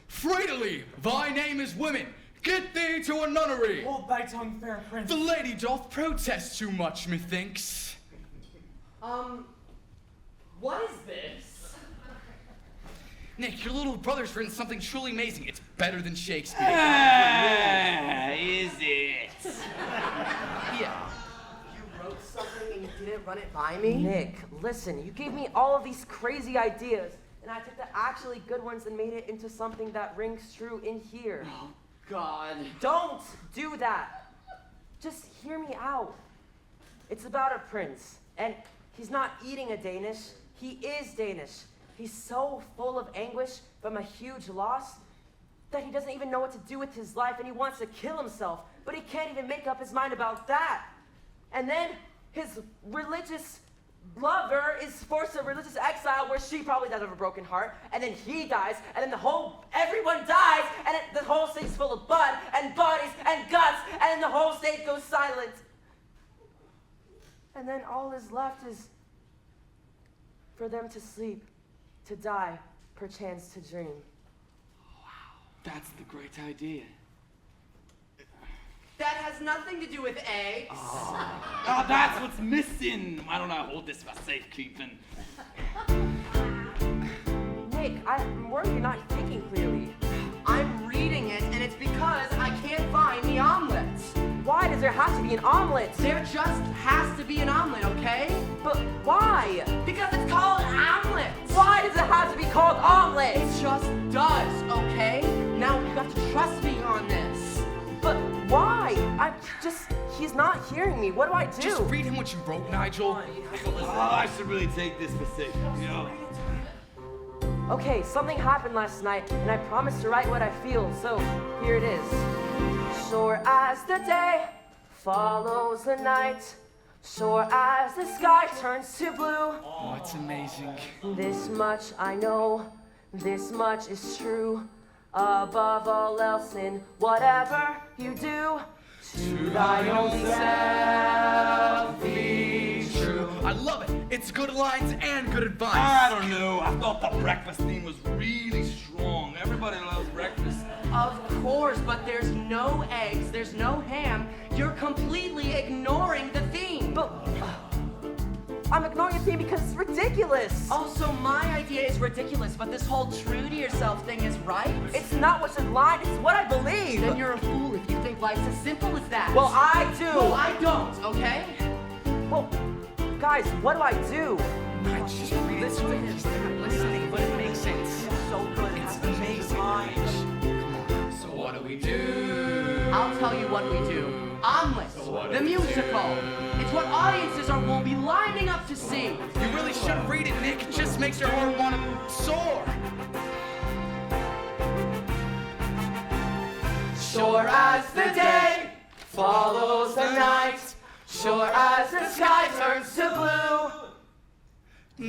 [SPEAKER 11] Freely, thy name is women. Get thee to a nunnery.
[SPEAKER 1] Hold thy tongue, fair prince.
[SPEAKER 11] The lady doth protest too much, methinks.
[SPEAKER 3] What is this?
[SPEAKER 11] Nick, your little brother's written something truly amazing. It's better than Shakespeare.
[SPEAKER 10] Is it?
[SPEAKER 11] Yeah.
[SPEAKER 5] You wrote something and you didn't run it by me? Nick, listen, you gave me all of these crazy ideas, and I took the actually good ones and made it into something that rings true in here.
[SPEAKER 3] God.
[SPEAKER 5] Don't do that. Just hear me out. It's about a prince, and he's not eating a Danish. He is Danish. He's so full of anguish from a huge loss that he doesn't even know what to do with his life, and he wants to kill himself, but he can't even make up his mind about that. And then his religious lover is forced to religious exile where she probably dies of a broken heart, and then he dies, and then everyone dies, and the whole state's full of blood and bodies and guts, and then the whole state goes silent. And then all is left is for them to sleep, to die, perchance to dream.
[SPEAKER 10] That's the great idea.
[SPEAKER 3] That has nothing to do with eggs.
[SPEAKER 10] Oh, that's what's missing. Why don't I hold this for safekeeping?
[SPEAKER 5] Nick, I'm worried you're not thinking clearly.
[SPEAKER 3] I'm reading it, and it's because I can't find the omelet.
[SPEAKER 5] Why does there have to be an omelet?
[SPEAKER 3] There just has to be an omelet, okay?
[SPEAKER 5] But why?
[SPEAKER 3] Because it's called omelet.
[SPEAKER 5] Why does it have to be called omelet?
[SPEAKER 3] It just does, okay? Now you have to trust me on this.
[SPEAKER 5] But why? He's not hearing me. What do I do?
[SPEAKER 11] Just read him what you wrote, Nigel.
[SPEAKER 10] Oh, I should really take this for safety. You know?
[SPEAKER 5] Okay, something happened last night, and I promised to write what I feel, so here it is. Sure as the day follows the night, sure as the sky turns to blue,
[SPEAKER 11] Oh, it's amazing.
[SPEAKER 5] this much I know, this much is true. Above all else in whatever you do, to thy own self be true.
[SPEAKER 11] I love it. It's good lines and good advice.
[SPEAKER 10] I don't know. I thought the breakfast theme was really strong. Everybody loves breakfast.
[SPEAKER 3] Of course, but there's no eggs, there's no ham. You're completely ignoring the theme.
[SPEAKER 5] But I'm ignoring the theme because it's ridiculous.
[SPEAKER 3] Also, my idea is ridiculous, but this whole true to yourself thing is right.
[SPEAKER 5] It's not what's in line, it's what I believe.
[SPEAKER 3] Then you're a fool if you think life's as simple as that.
[SPEAKER 5] Well, I do.
[SPEAKER 3] Well, I don't, okay?
[SPEAKER 5] Well, guys, what do I do?
[SPEAKER 11] I just read it to him. He's not listening, but it makes sense.
[SPEAKER 5] So good.
[SPEAKER 11] It's amazing. So what do we do?
[SPEAKER 3] I'll tell you what we do. Omelette, the musical. It's what audiences will be lining up to see.
[SPEAKER 11] You really should read it, Nick. It just makes your heart want to soar.
[SPEAKER 3] Sure as the day follows the night, sure as the sky turns to blue,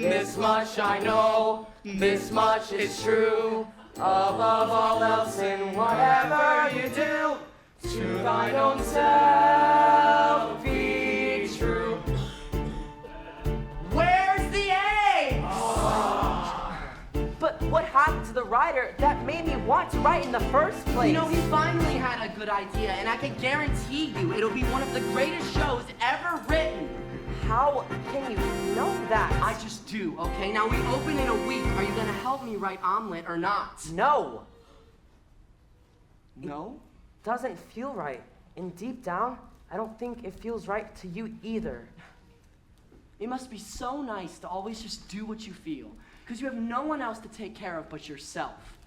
[SPEAKER 3] this much I know, this much is true. Above all else in whatever you do, to thine own self be true. Where's the A?
[SPEAKER 5] But what happened to the writer that made me want to write in the first place?
[SPEAKER 3] You know, he finally had a good idea, and I can guarantee you it'll be one of the greatest shows ever written.
[SPEAKER 5] How can you know that?
[SPEAKER 3] I just do, okay? Now we open in a week. Are you gonna help me write Omelette or not?
[SPEAKER 5] No.
[SPEAKER 3] No?
[SPEAKER 5] Doesn't feel right. And deep down, I don't think it feels right to you either.
[SPEAKER 3] It must be so nice to always just do what you feel, because you have no one else to take care of but yourself.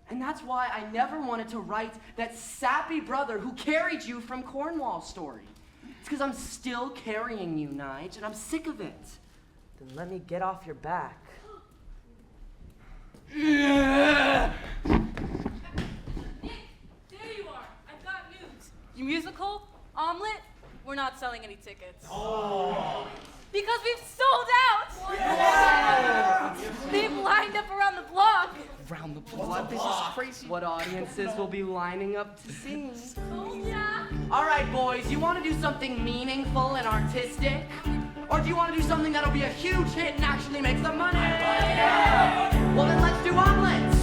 [SPEAKER 3] And that's why I never wanted to write that sappy brother who carried you from Cornwall story. It's because I'm still carrying you, Nige, and I'm sick of it.
[SPEAKER 5] Then let me get off your back.
[SPEAKER 2] Nick, there you are. I've got news. Your musical, Omelette, we're not selling any tickets. Oh. Because we've sold out. Yeah. They've lined up around the block.
[SPEAKER 11] Around the block. This is crazy.
[SPEAKER 3] What audiences will be lining up to see?
[SPEAKER 2] Oh, yeah.
[SPEAKER 3] All right, boys, you want to do something meaningful and artistic? Or do you want to do something that'll be a huge hit and actually make some money? Yeah. Well, then let's do Omelette.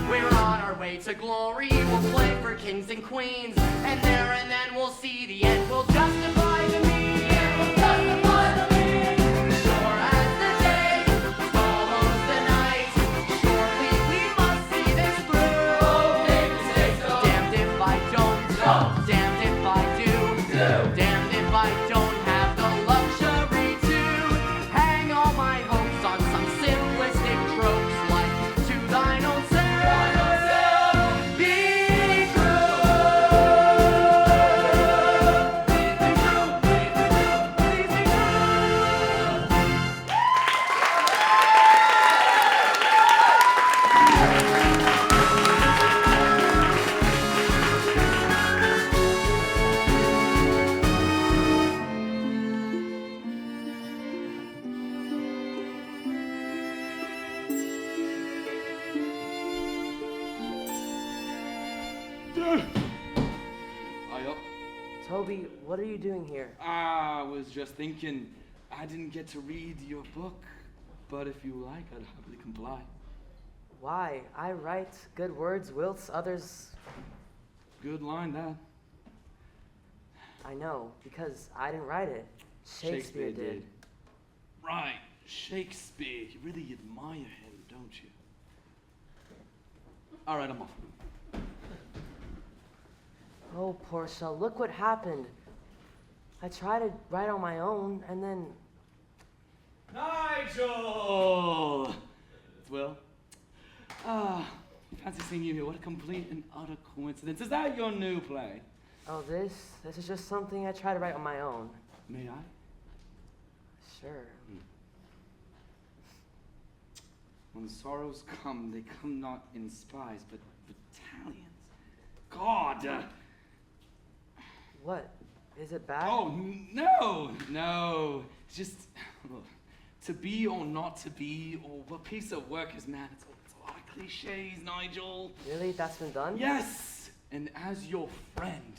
[SPEAKER 3] We're on our way to glory. We'll play for kings and queens. And there and then we'll see the end. We'll justify the means. We'll justify the means. Sure as the day follows the night, surely we must see this through. Oh, say so. Damned if I don't. Damned if I do. Damned if I don't have the luxury to hang all my hopes on some simplistic tropes like to thine own self. Be
[SPEAKER 5] Toby, what are you doing here?
[SPEAKER 10] I was just thinking, I didn't get to read your book, but if you like, I'd happily comply.
[SPEAKER 5] Why? I write good words, whilst others...
[SPEAKER 10] Good line, that.
[SPEAKER 5] I know, because I didn't write it. Shakespeare did.
[SPEAKER 10] Right, Shakespeare. You really admire him, don't you? All right, I'm off.
[SPEAKER 5] Oh, Portia, look what happened. I tried to write on my own, and then...
[SPEAKER 10] Nigel! Well, fancy seeing you here. What a complete and utter coincidence. Is that your new play?
[SPEAKER 5] Oh, this is just something I try to write on my own.
[SPEAKER 10] May I?
[SPEAKER 5] Sure.
[SPEAKER 10] When sorrows come, they come not in spies, but battalions. God!
[SPEAKER 5] What? Is it bad?
[SPEAKER 10] Oh, no. It's just, to be or not to be, or what piece of work is man? It's a lot of cliches, Nigel.
[SPEAKER 5] Really? That's been done?
[SPEAKER 10] Yes! And as your friend,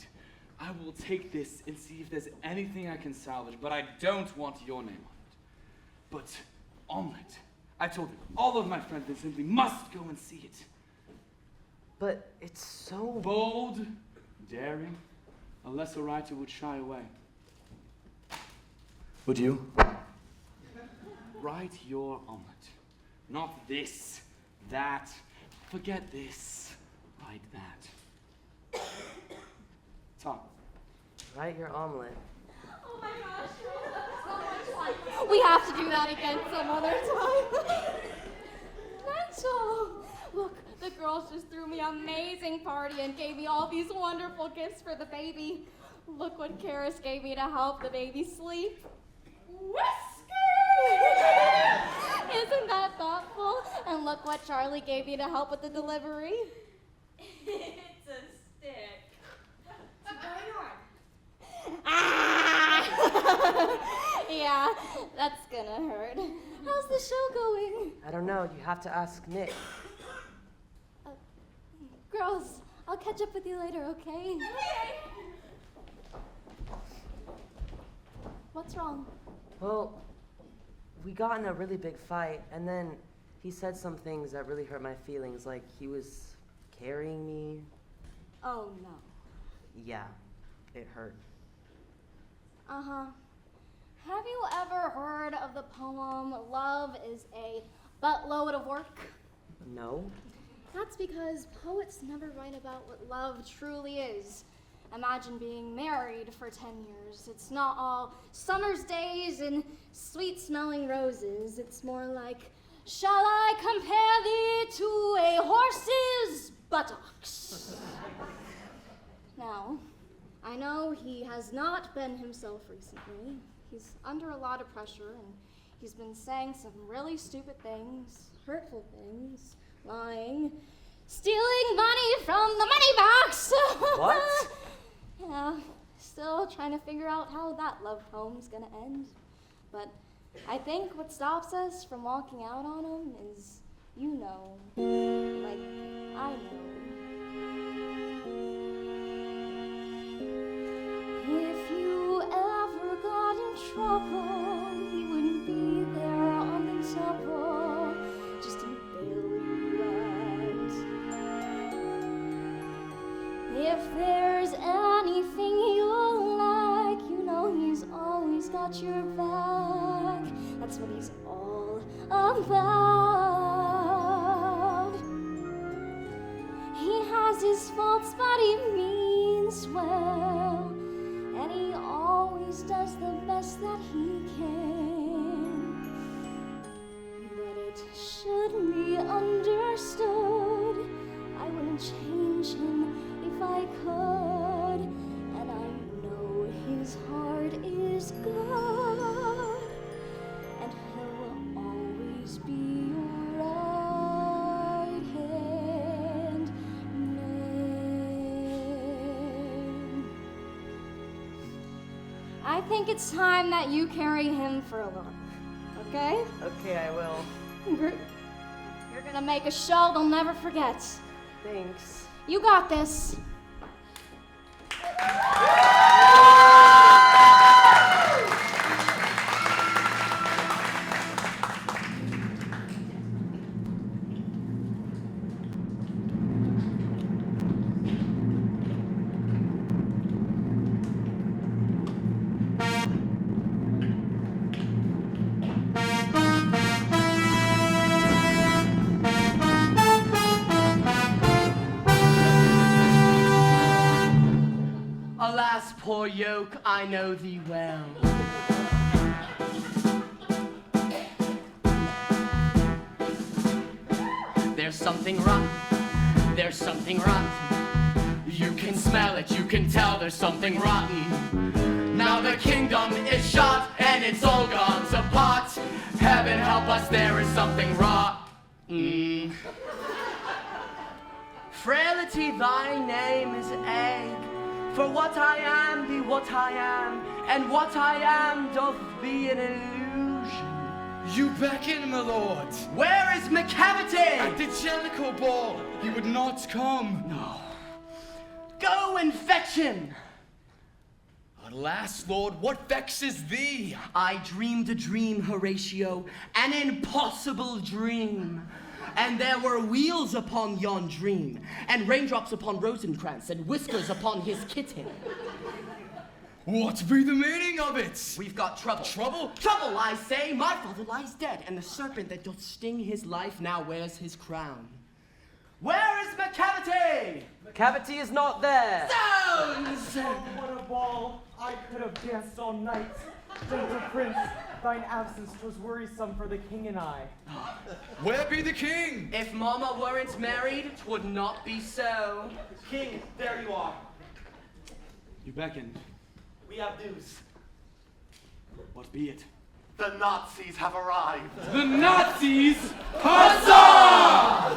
[SPEAKER 10] I will take this and see if there's anything I can salvage, but I don't want your name on it. But Omelette, I told you, all of my friends, they simply must go and see it.
[SPEAKER 5] But it's so...
[SPEAKER 10] Bold, daring, a lesser writer would shy away. Would you? Write your omelette. Not this, that, forget this, write that. Tom.
[SPEAKER 5] Write your omelet.
[SPEAKER 7] Oh my gosh. We have to do that again some other time. Nigel! Look, the girls just threw me out amazing party and gave me all these wonderful gifts for the baby. Look what Karis gave me to help the baby sleep. Whiskey! Isn't that thoughtful? And look what Charlie gave me to help with the delivery.
[SPEAKER 2] It's a stick. What's going on?
[SPEAKER 7] Ah! Yeah, that's gonna hurt. How's the show going?
[SPEAKER 5] I don't know. You have to ask Nick.
[SPEAKER 7] Girls, I'll catch up with you later, okay? What's wrong?
[SPEAKER 5] Well, we got in a really big fight, and then he said some things that really hurt my feelings, like he was carrying me.
[SPEAKER 7] Oh, no.
[SPEAKER 5] Yeah, it hurt.
[SPEAKER 7] Uh-huh. Have you ever heard of the poem, Love is a Buttload of Work?
[SPEAKER 5] No?
[SPEAKER 7] That's because poets never write about what love truly is. Imagine being married for 10 years. It's not all summer's days and sweet-smelling roses. It's more like, shall I compare thee to a horse's buttocks? Now, I know he has not been himself recently. He's under a lot of pressure, and he's been saying some really stupid things, hurtful things, lying, stealing money from the money box.
[SPEAKER 5] What?
[SPEAKER 7] Yeah, still trying to figure out how that love poem's gonna end. But I think what stops us from walking out on him is, you know, like I know. If you ever got in trouble, he wouldn't be there on the double, just to bail you out. If there's anything you like, you know he's always got your back. That's what he's all about. He has his faults, but he means well, and he always does the best that he can. But it should be understood, I wouldn't change him if I could, and I know his heart is good, and he'll always be your right hand man. I think it's time that you carry him for a walk, okay?
[SPEAKER 5] Okay, I will.
[SPEAKER 7] You're gonna make a show they'll never forget.
[SPEAKER 5] Thanks.
[SPEAKER 7] You got this.
[SPEAKER 3] Alas, poor yoke, I know thee well. There's something rotten, there's something rotten. You can smell it, you can tell there's something rotten. Now the kingdom is shot and it's all gone to pot. Heaven help us, there is something rotten. Frailty, thy name is egg. For what I am be what I am, and what I am doth be an illusion.
[SPEAKER 11] You beckon, my lord.
[SPEAKER 3] Where is McCavity?
[SPEAKER 11] At the Jellicoe ball, he would not come.
[SPEAKER 3] No. Go and fetch him.
[SPEAKER 11] Alas, lord, what vexes thee?
[SPEAKER 3] I dreamed a dream, Horatio, an impossible dream. And there were wheels upon yon dream, and raindrops upon Rosencrantz, and whiskers upon his kitten.
[SPEAKER 11] What be the meaning of it?
[SPEAKER 3] We've got trouble.
[SPEAKER 11] Trouble?
[SPEAKER 3] Trouble, I say. My father lies dead, and the serpent that doth sting his life now wears his crown. Where is McCavity?
[SPEAKER 5] McCavity is not there.
[SPEAKER 3] Zounds!
[SPEAKER 1] Oh, what a ball! I could have danced all night. Gentle prince, thine absence 'twas worrisome for the king and I.
[SPEAKER 11] Where be the king?
[SPEAKER 3] If Mama weren't married, 'twould not be so.
[SPEAKER 12] King, there you are.
[SPEAKER 10] You beckoned.
[SPEAKER 12] We have news.
[SPEAKER 10] What be it?
[SPEAKER 12] The Nazis have arrived.
[SPEAKER 10] The Nazis! Huzzah!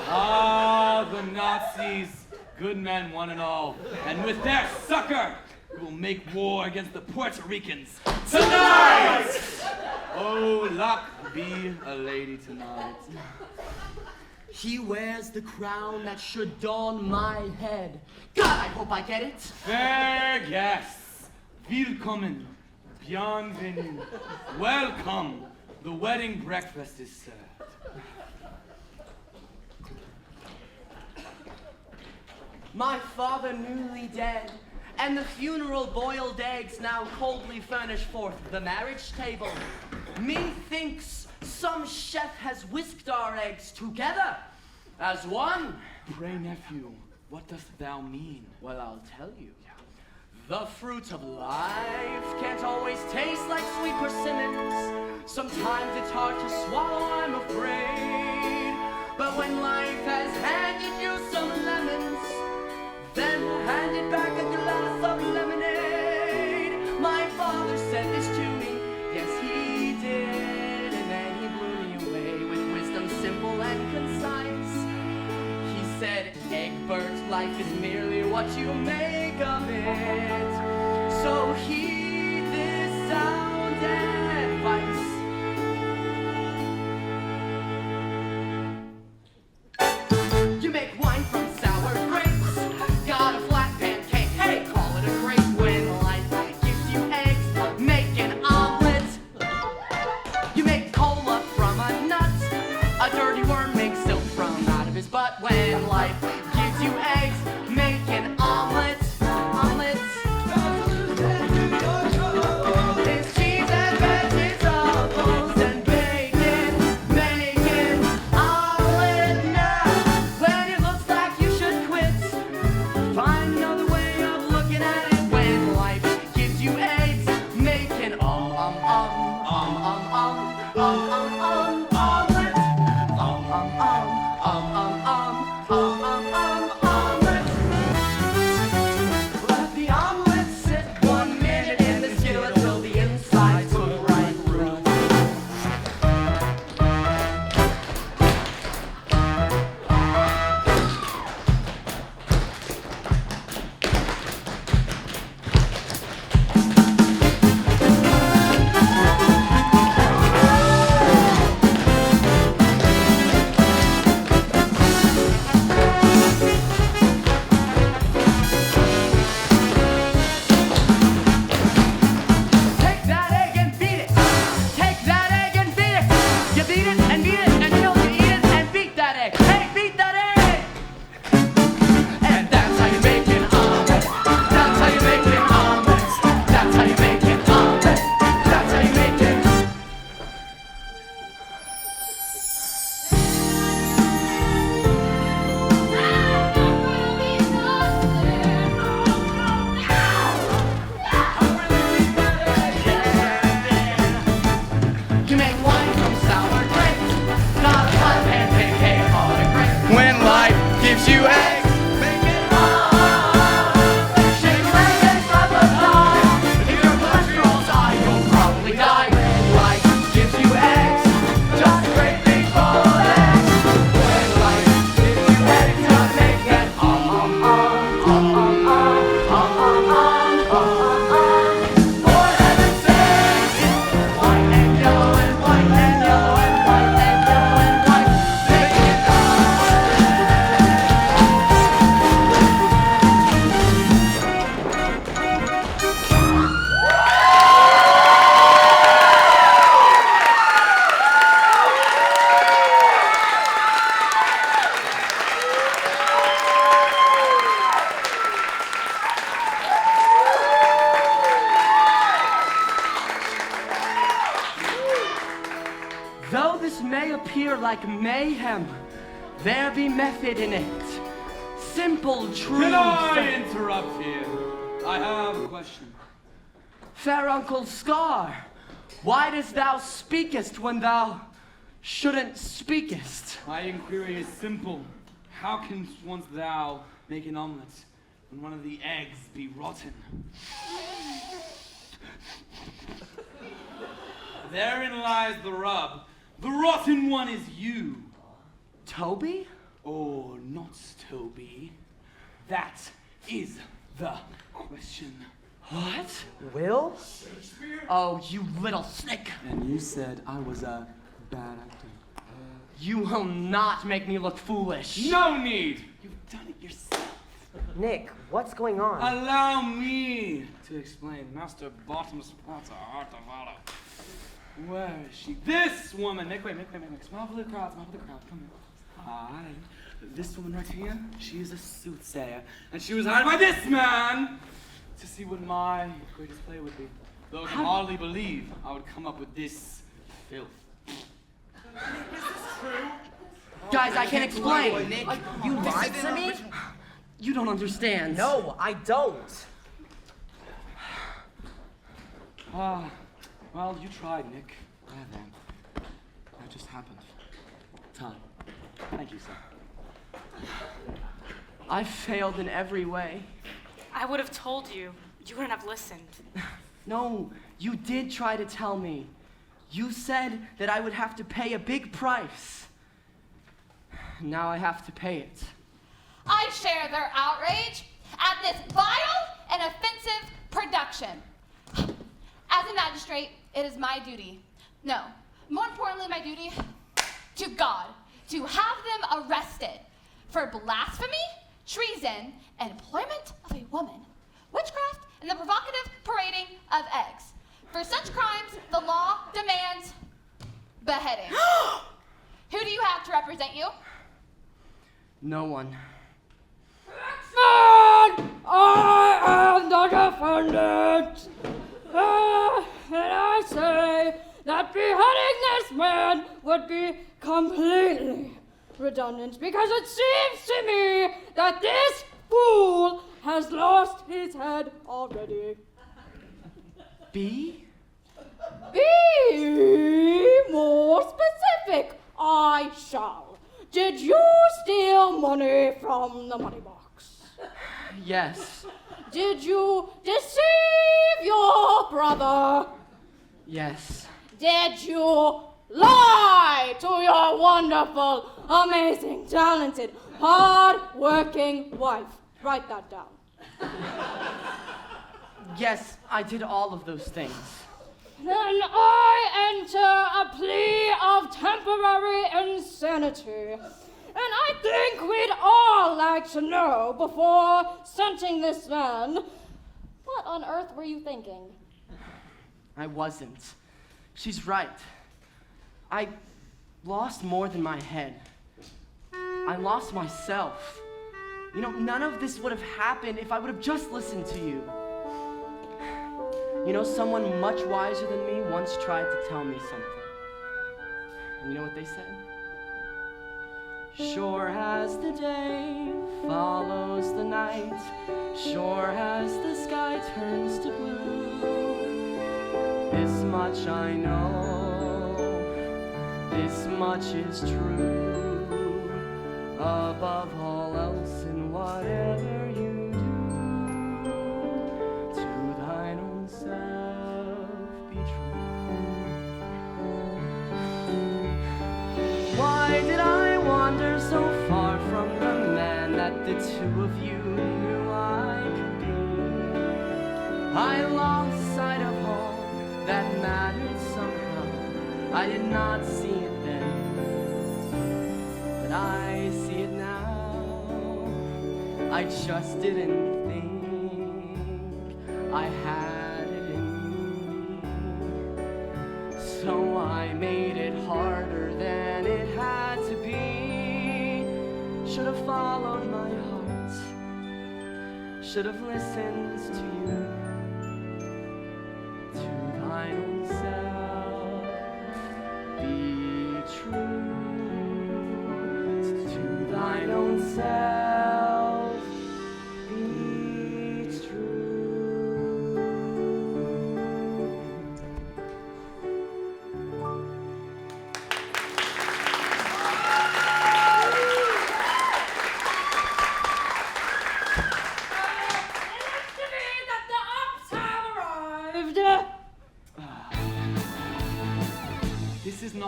[SPEAKER 10] Ah, the Nazis. Good men, one and all. And with their succor, we will make war against the Puerto Ricans. Tonight! Oh, luck be a lady tonight.
[SPEAKER 3] He wears the crown that should adorn my head. God, I hope I get it.
[SPEAKER 10] Fair guests, willkommen, bienvenue, welcome. The wedding breakfast is served.
[SPEAKER 3] My father newly dead, and the funeral boiled eggs now coldly furnish forth the marriage table. Methinks some chef has whisked our eggs together as one.
[SPEAKER 10] Pray, nephew, what dost thou mean?
[SPEAKER 3] Well, I'll tell you. The fruit of life can't always taste like sweet persimmons. Sometimes it's hard to swallow, I'm afraid. But when life has handed you some lemons, then handed back a glass of lemonade. My father said this to me, yes he did, and then he blew me away with wisdom simple and concise. He said, Egbert, life is merely what you make of it. So heed this sound advice. You make wine from sour grapes. Got a flat pancake, hey, call it a grape. When life gives you eggs, make an omelet. You make cola from a nut. A dirty worm makes silk from out of his butt. When life gives you eggs, make an omelet. Omelet. It's cheese and vegetables and bacon. Make an omelet now. When it looks like you should quit, find another way of looking at it. When life gives you eggs, make an omelet. Omelet. Let the omelet sit 1 minute in the skillet till the inside took right root. Take that egg and beat it. Take that egg and beat it. You beat it and beat it until you eat it and beat that egg. Hey, beat that egg! And that's how you make an omelet. That's how you make an omelet. That's how you make an omelet. That's how you make it. You make wine from sour grapes. Not a flat pancake, hey, call it a grape.
[SPEAKER 4] When life gives you eggs,
[SPEAKER 3] Make it shake your leg and slap a thigh. If your cholesterol high, you'll probably die. When life gives you eggs, just a great big bowl of eggs. When life gives you eggs, just make it For heaven's sake, white and yellow and white and yellow and white and yellow and white. Make it Though this may appear like mayhem, there be method in it. Simple truth.
[SPEAKER 10] Can I interrupt here? I have a question.
[SPEAKER 3] Fair Uncle Scar, Why dost thou speakest when thou shouldn't speakest?
[SPEAKER 10] My inquiry is simple. How can once thou make an omelet when one of the eggs be rotten? Therein lies the rub. The rotten one is you.
[SPEAKER 3] Toby?
[SPEAKER 10] Oh, not Toby. That is the question.
[SPEAKER 3] What?
[SPEAKER 5] Will?
[SPEAKER 3] Oh, you little snake.
[SPEAKER 10] And you said I was a bad actor.
[SPEAKER 3] You will not make me look foolish.
[SPEAKER 10] No need! You've done it yourself.
[SPEAKER 5] Nick, what's going on?
[SPEAKER 10] Allow me to explain. Master Bottom's plots are hard to follow. Where is she? This woman! Nick, wait. Smile for the crowd, Come here. Hi. This woman right here, she is a soothsayer. And she was hired by this man to see what my greatest play would be. Though I can hardly believe I would come up with this filth.
[SPEAKER 3] Guys, I can explain.
[SPEAKER 5] You lied to me?
[SPEAKER 3] You don't understand.
[SPEAKER 5] No, I don't.
[SPEAKER 10] Well, you tried, Nick. There then. That just happened. Todd. Thank you, sir.
[SPEAKER 3] I failed in every way.
[SPEAKER 2] I would have told you. You wouldn't have listened.
[SPEAKER 3] No, you did try to tell me. You said that I would have to pay a big price. Now I have to pay it.
[SPEAKER 8] I share their outrage at this vile and offensive production. As a magistrate, it is my duty, no, more importantly, my duty to God, to have them arrested for blasphemy, treason, and employment of a woman, witchcraft, and the provocative parading of eggs. For such crimes, the law demands beheading. Who do you have to represent you?
[SPEAKER 3] No one.
[SPEAKER 1] I am the defendant. And I say that beheading this man would be completely redundant because it seems to me that this fool has lost his head already.
[SPEAKER 3] B?
[SPEAKER 1] Be more specific, I shall. Did you steal money from the money box?
[SPEAKER 3] Yes.
[SPEAKER 1] Did you deceive your brother?
[SPEAKER 3] Yes.
[SPEAKER 1] Did you lie to your wonderful, amazing, talented, hard-working wife? Write that down.
[SPEAKER 3] Yes, I did all of those things.
[SPEAKER 1] Then I enter a plea of temporary insanity. And I think we'd all like to know, before sentencing this man, what on earth were you thinking?
[SPEAKER 3] I wasn't. She's right. I lost more than my head. I lost myself. You know, none of this would have happened if I would have just listened to you. You know, someone much wiser than me once tried to tell me something. And you know what they said? Sure as the day follows the night, sure as the sky turns to blue, this much I know, this much is true, above all else in whatever you do, to thine own self be true. Why did I wander so far from the man that the two of you knew I could be? I lost sight of all that mattered somehow. I did not see it then, but I see it now. I just didn't think I had it in me, so I made it harder than it had to be. Should have followed my heart, should have listened to you, to thine own self be true, to thine own self be true.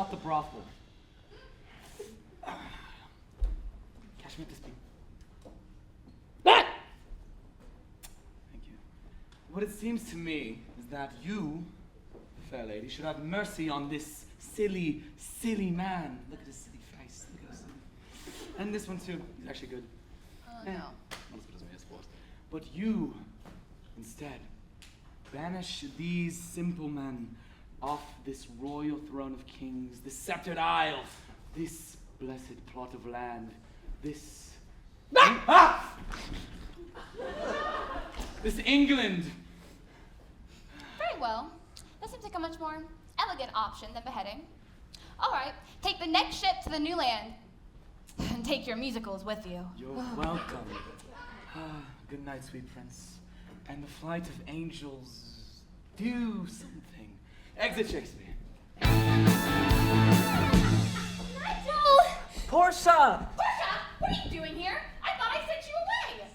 [SPEAKER 10] not the brothel. Catch me at the speed. Thank you. What it seems to me is that you, fair lady, should have mercy on this silly, silly man. Look at his silly face. Look at his silly. And this one too. He's actually good.
[SPEAKER 8] No.
[SPEAKER 10] Not as good as me, I suppose. But you, instead, banish these simple men off this royal throne of kings, this sceptered isle, this blessed plot of land, this... This England.
[SPEAKER 8] Very well. That seems like a much more elegant option than beheading. All right, take the next ship to the new land. And take your musicals with you.
[SPEAKER 10] You're welcome. Good night, sweet prince. And the flight of angels, do something. Exit Shakespeare.
[SPEAKER 7] Nigel!
[SPEAKER 5] Portia!
[SPEAKER 8] Portia, what are you doing here? I thought I sent you away.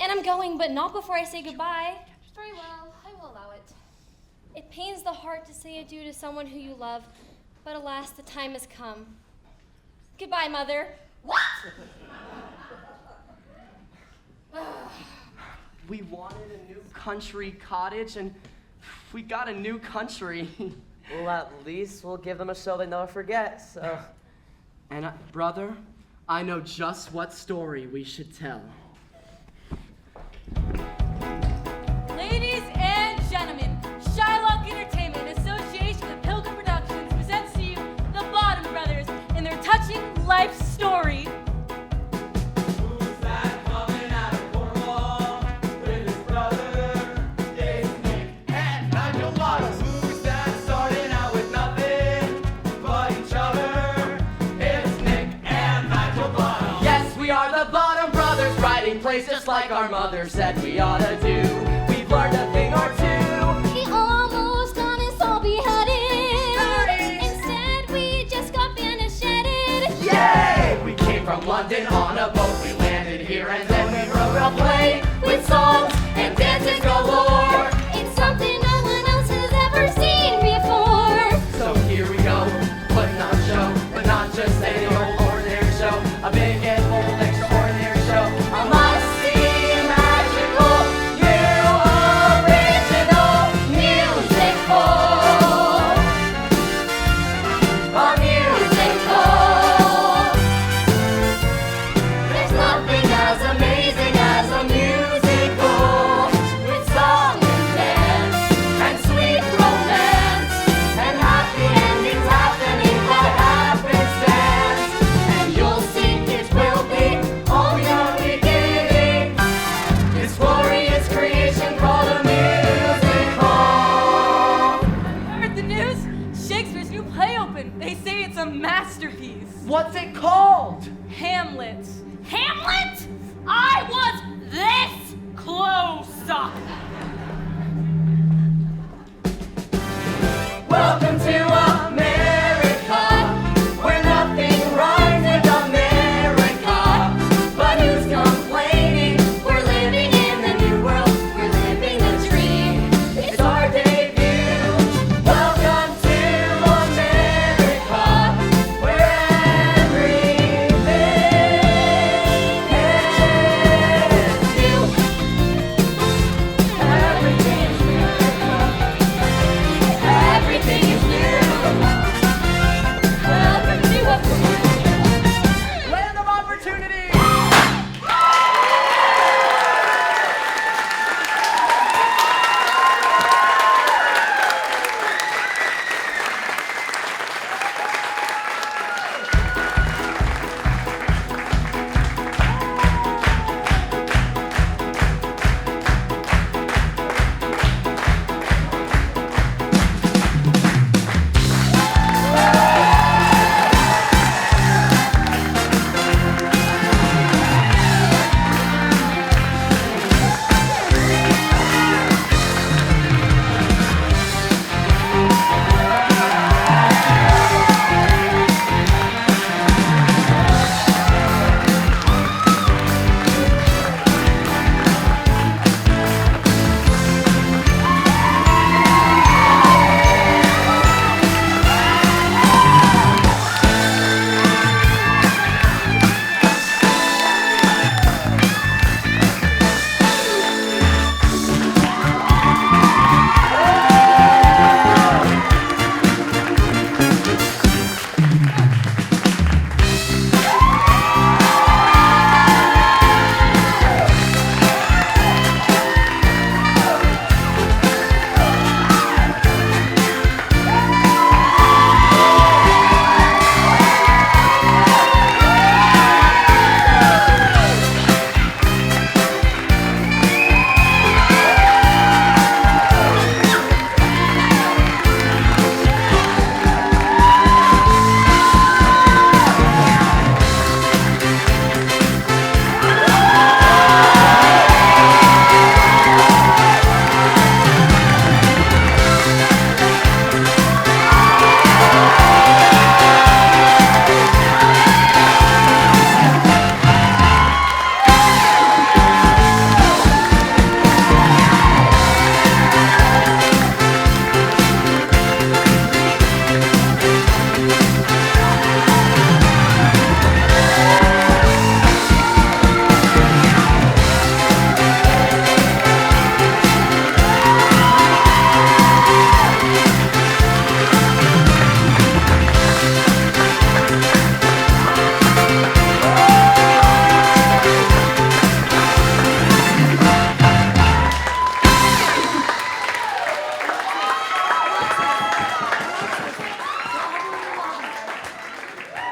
[SPEAKER 7] And I'm going, but not before I say goodbye.
[SPEAKER 8] Very well, I will allow it.
[SPEAKER 7] It pains the heart to say adieu to someone who you love, but alas, the time has come. Goodbye, Mother.
[SPEAKER 8] What?
[SPEAKER 3] We wanted a new country cottage, and we got a new country.
[SPEAKER 5] Well, at least we'll give them a show they never forget, so...
[SPEAKER 3] And brother, I know just what story we should tell.
[SPEAKER 2] Ladies and gentlemen, Shylock Entertainment in association with Pilgrim Productions presents to you the Bottom Brothers in their touching life story.
[SPEAKER 4] Who's that coming out of Cornwall with his brother? It's Nick and Nigel Bottom. Who's that starting out with nothing but each other? It's Nick and Nigel Bottom.
[SPEAKER 3] Yes, we are the Bottom Brothers, riding places like our mother said we ought to do. We've learned a thing or two.
[SPEAKER 7] He almost got us all beheaded. Instead, we just got banished.
[SPEAKER 3] Yay! We came from London on a boat. We landed here and then we wrote a play with songs and dances galore.
[SPEAKER 7] It's something no one else has ever seen before.
[SPEAKER 3] So here we go, putting on a show, but not just any old ordinary show. A big and bold, extraordinary show. A must-see, magical, new, original musical. A musical. There's nothing as amazing as a musical, with song and dance and sweet romance and happy endings happening by happenstance. And you'll see it will be only a beginning. This glorious creation called a musical.
[SPEAKER 2] Heard the news? Shakespeare's new play opened. They say it's a masterpiece.
[SPEAKER 3] What's it called?
[SPEAKER 2] Hamlet. Hamlet? I was this close.
[SPEAKER 3] Welcome to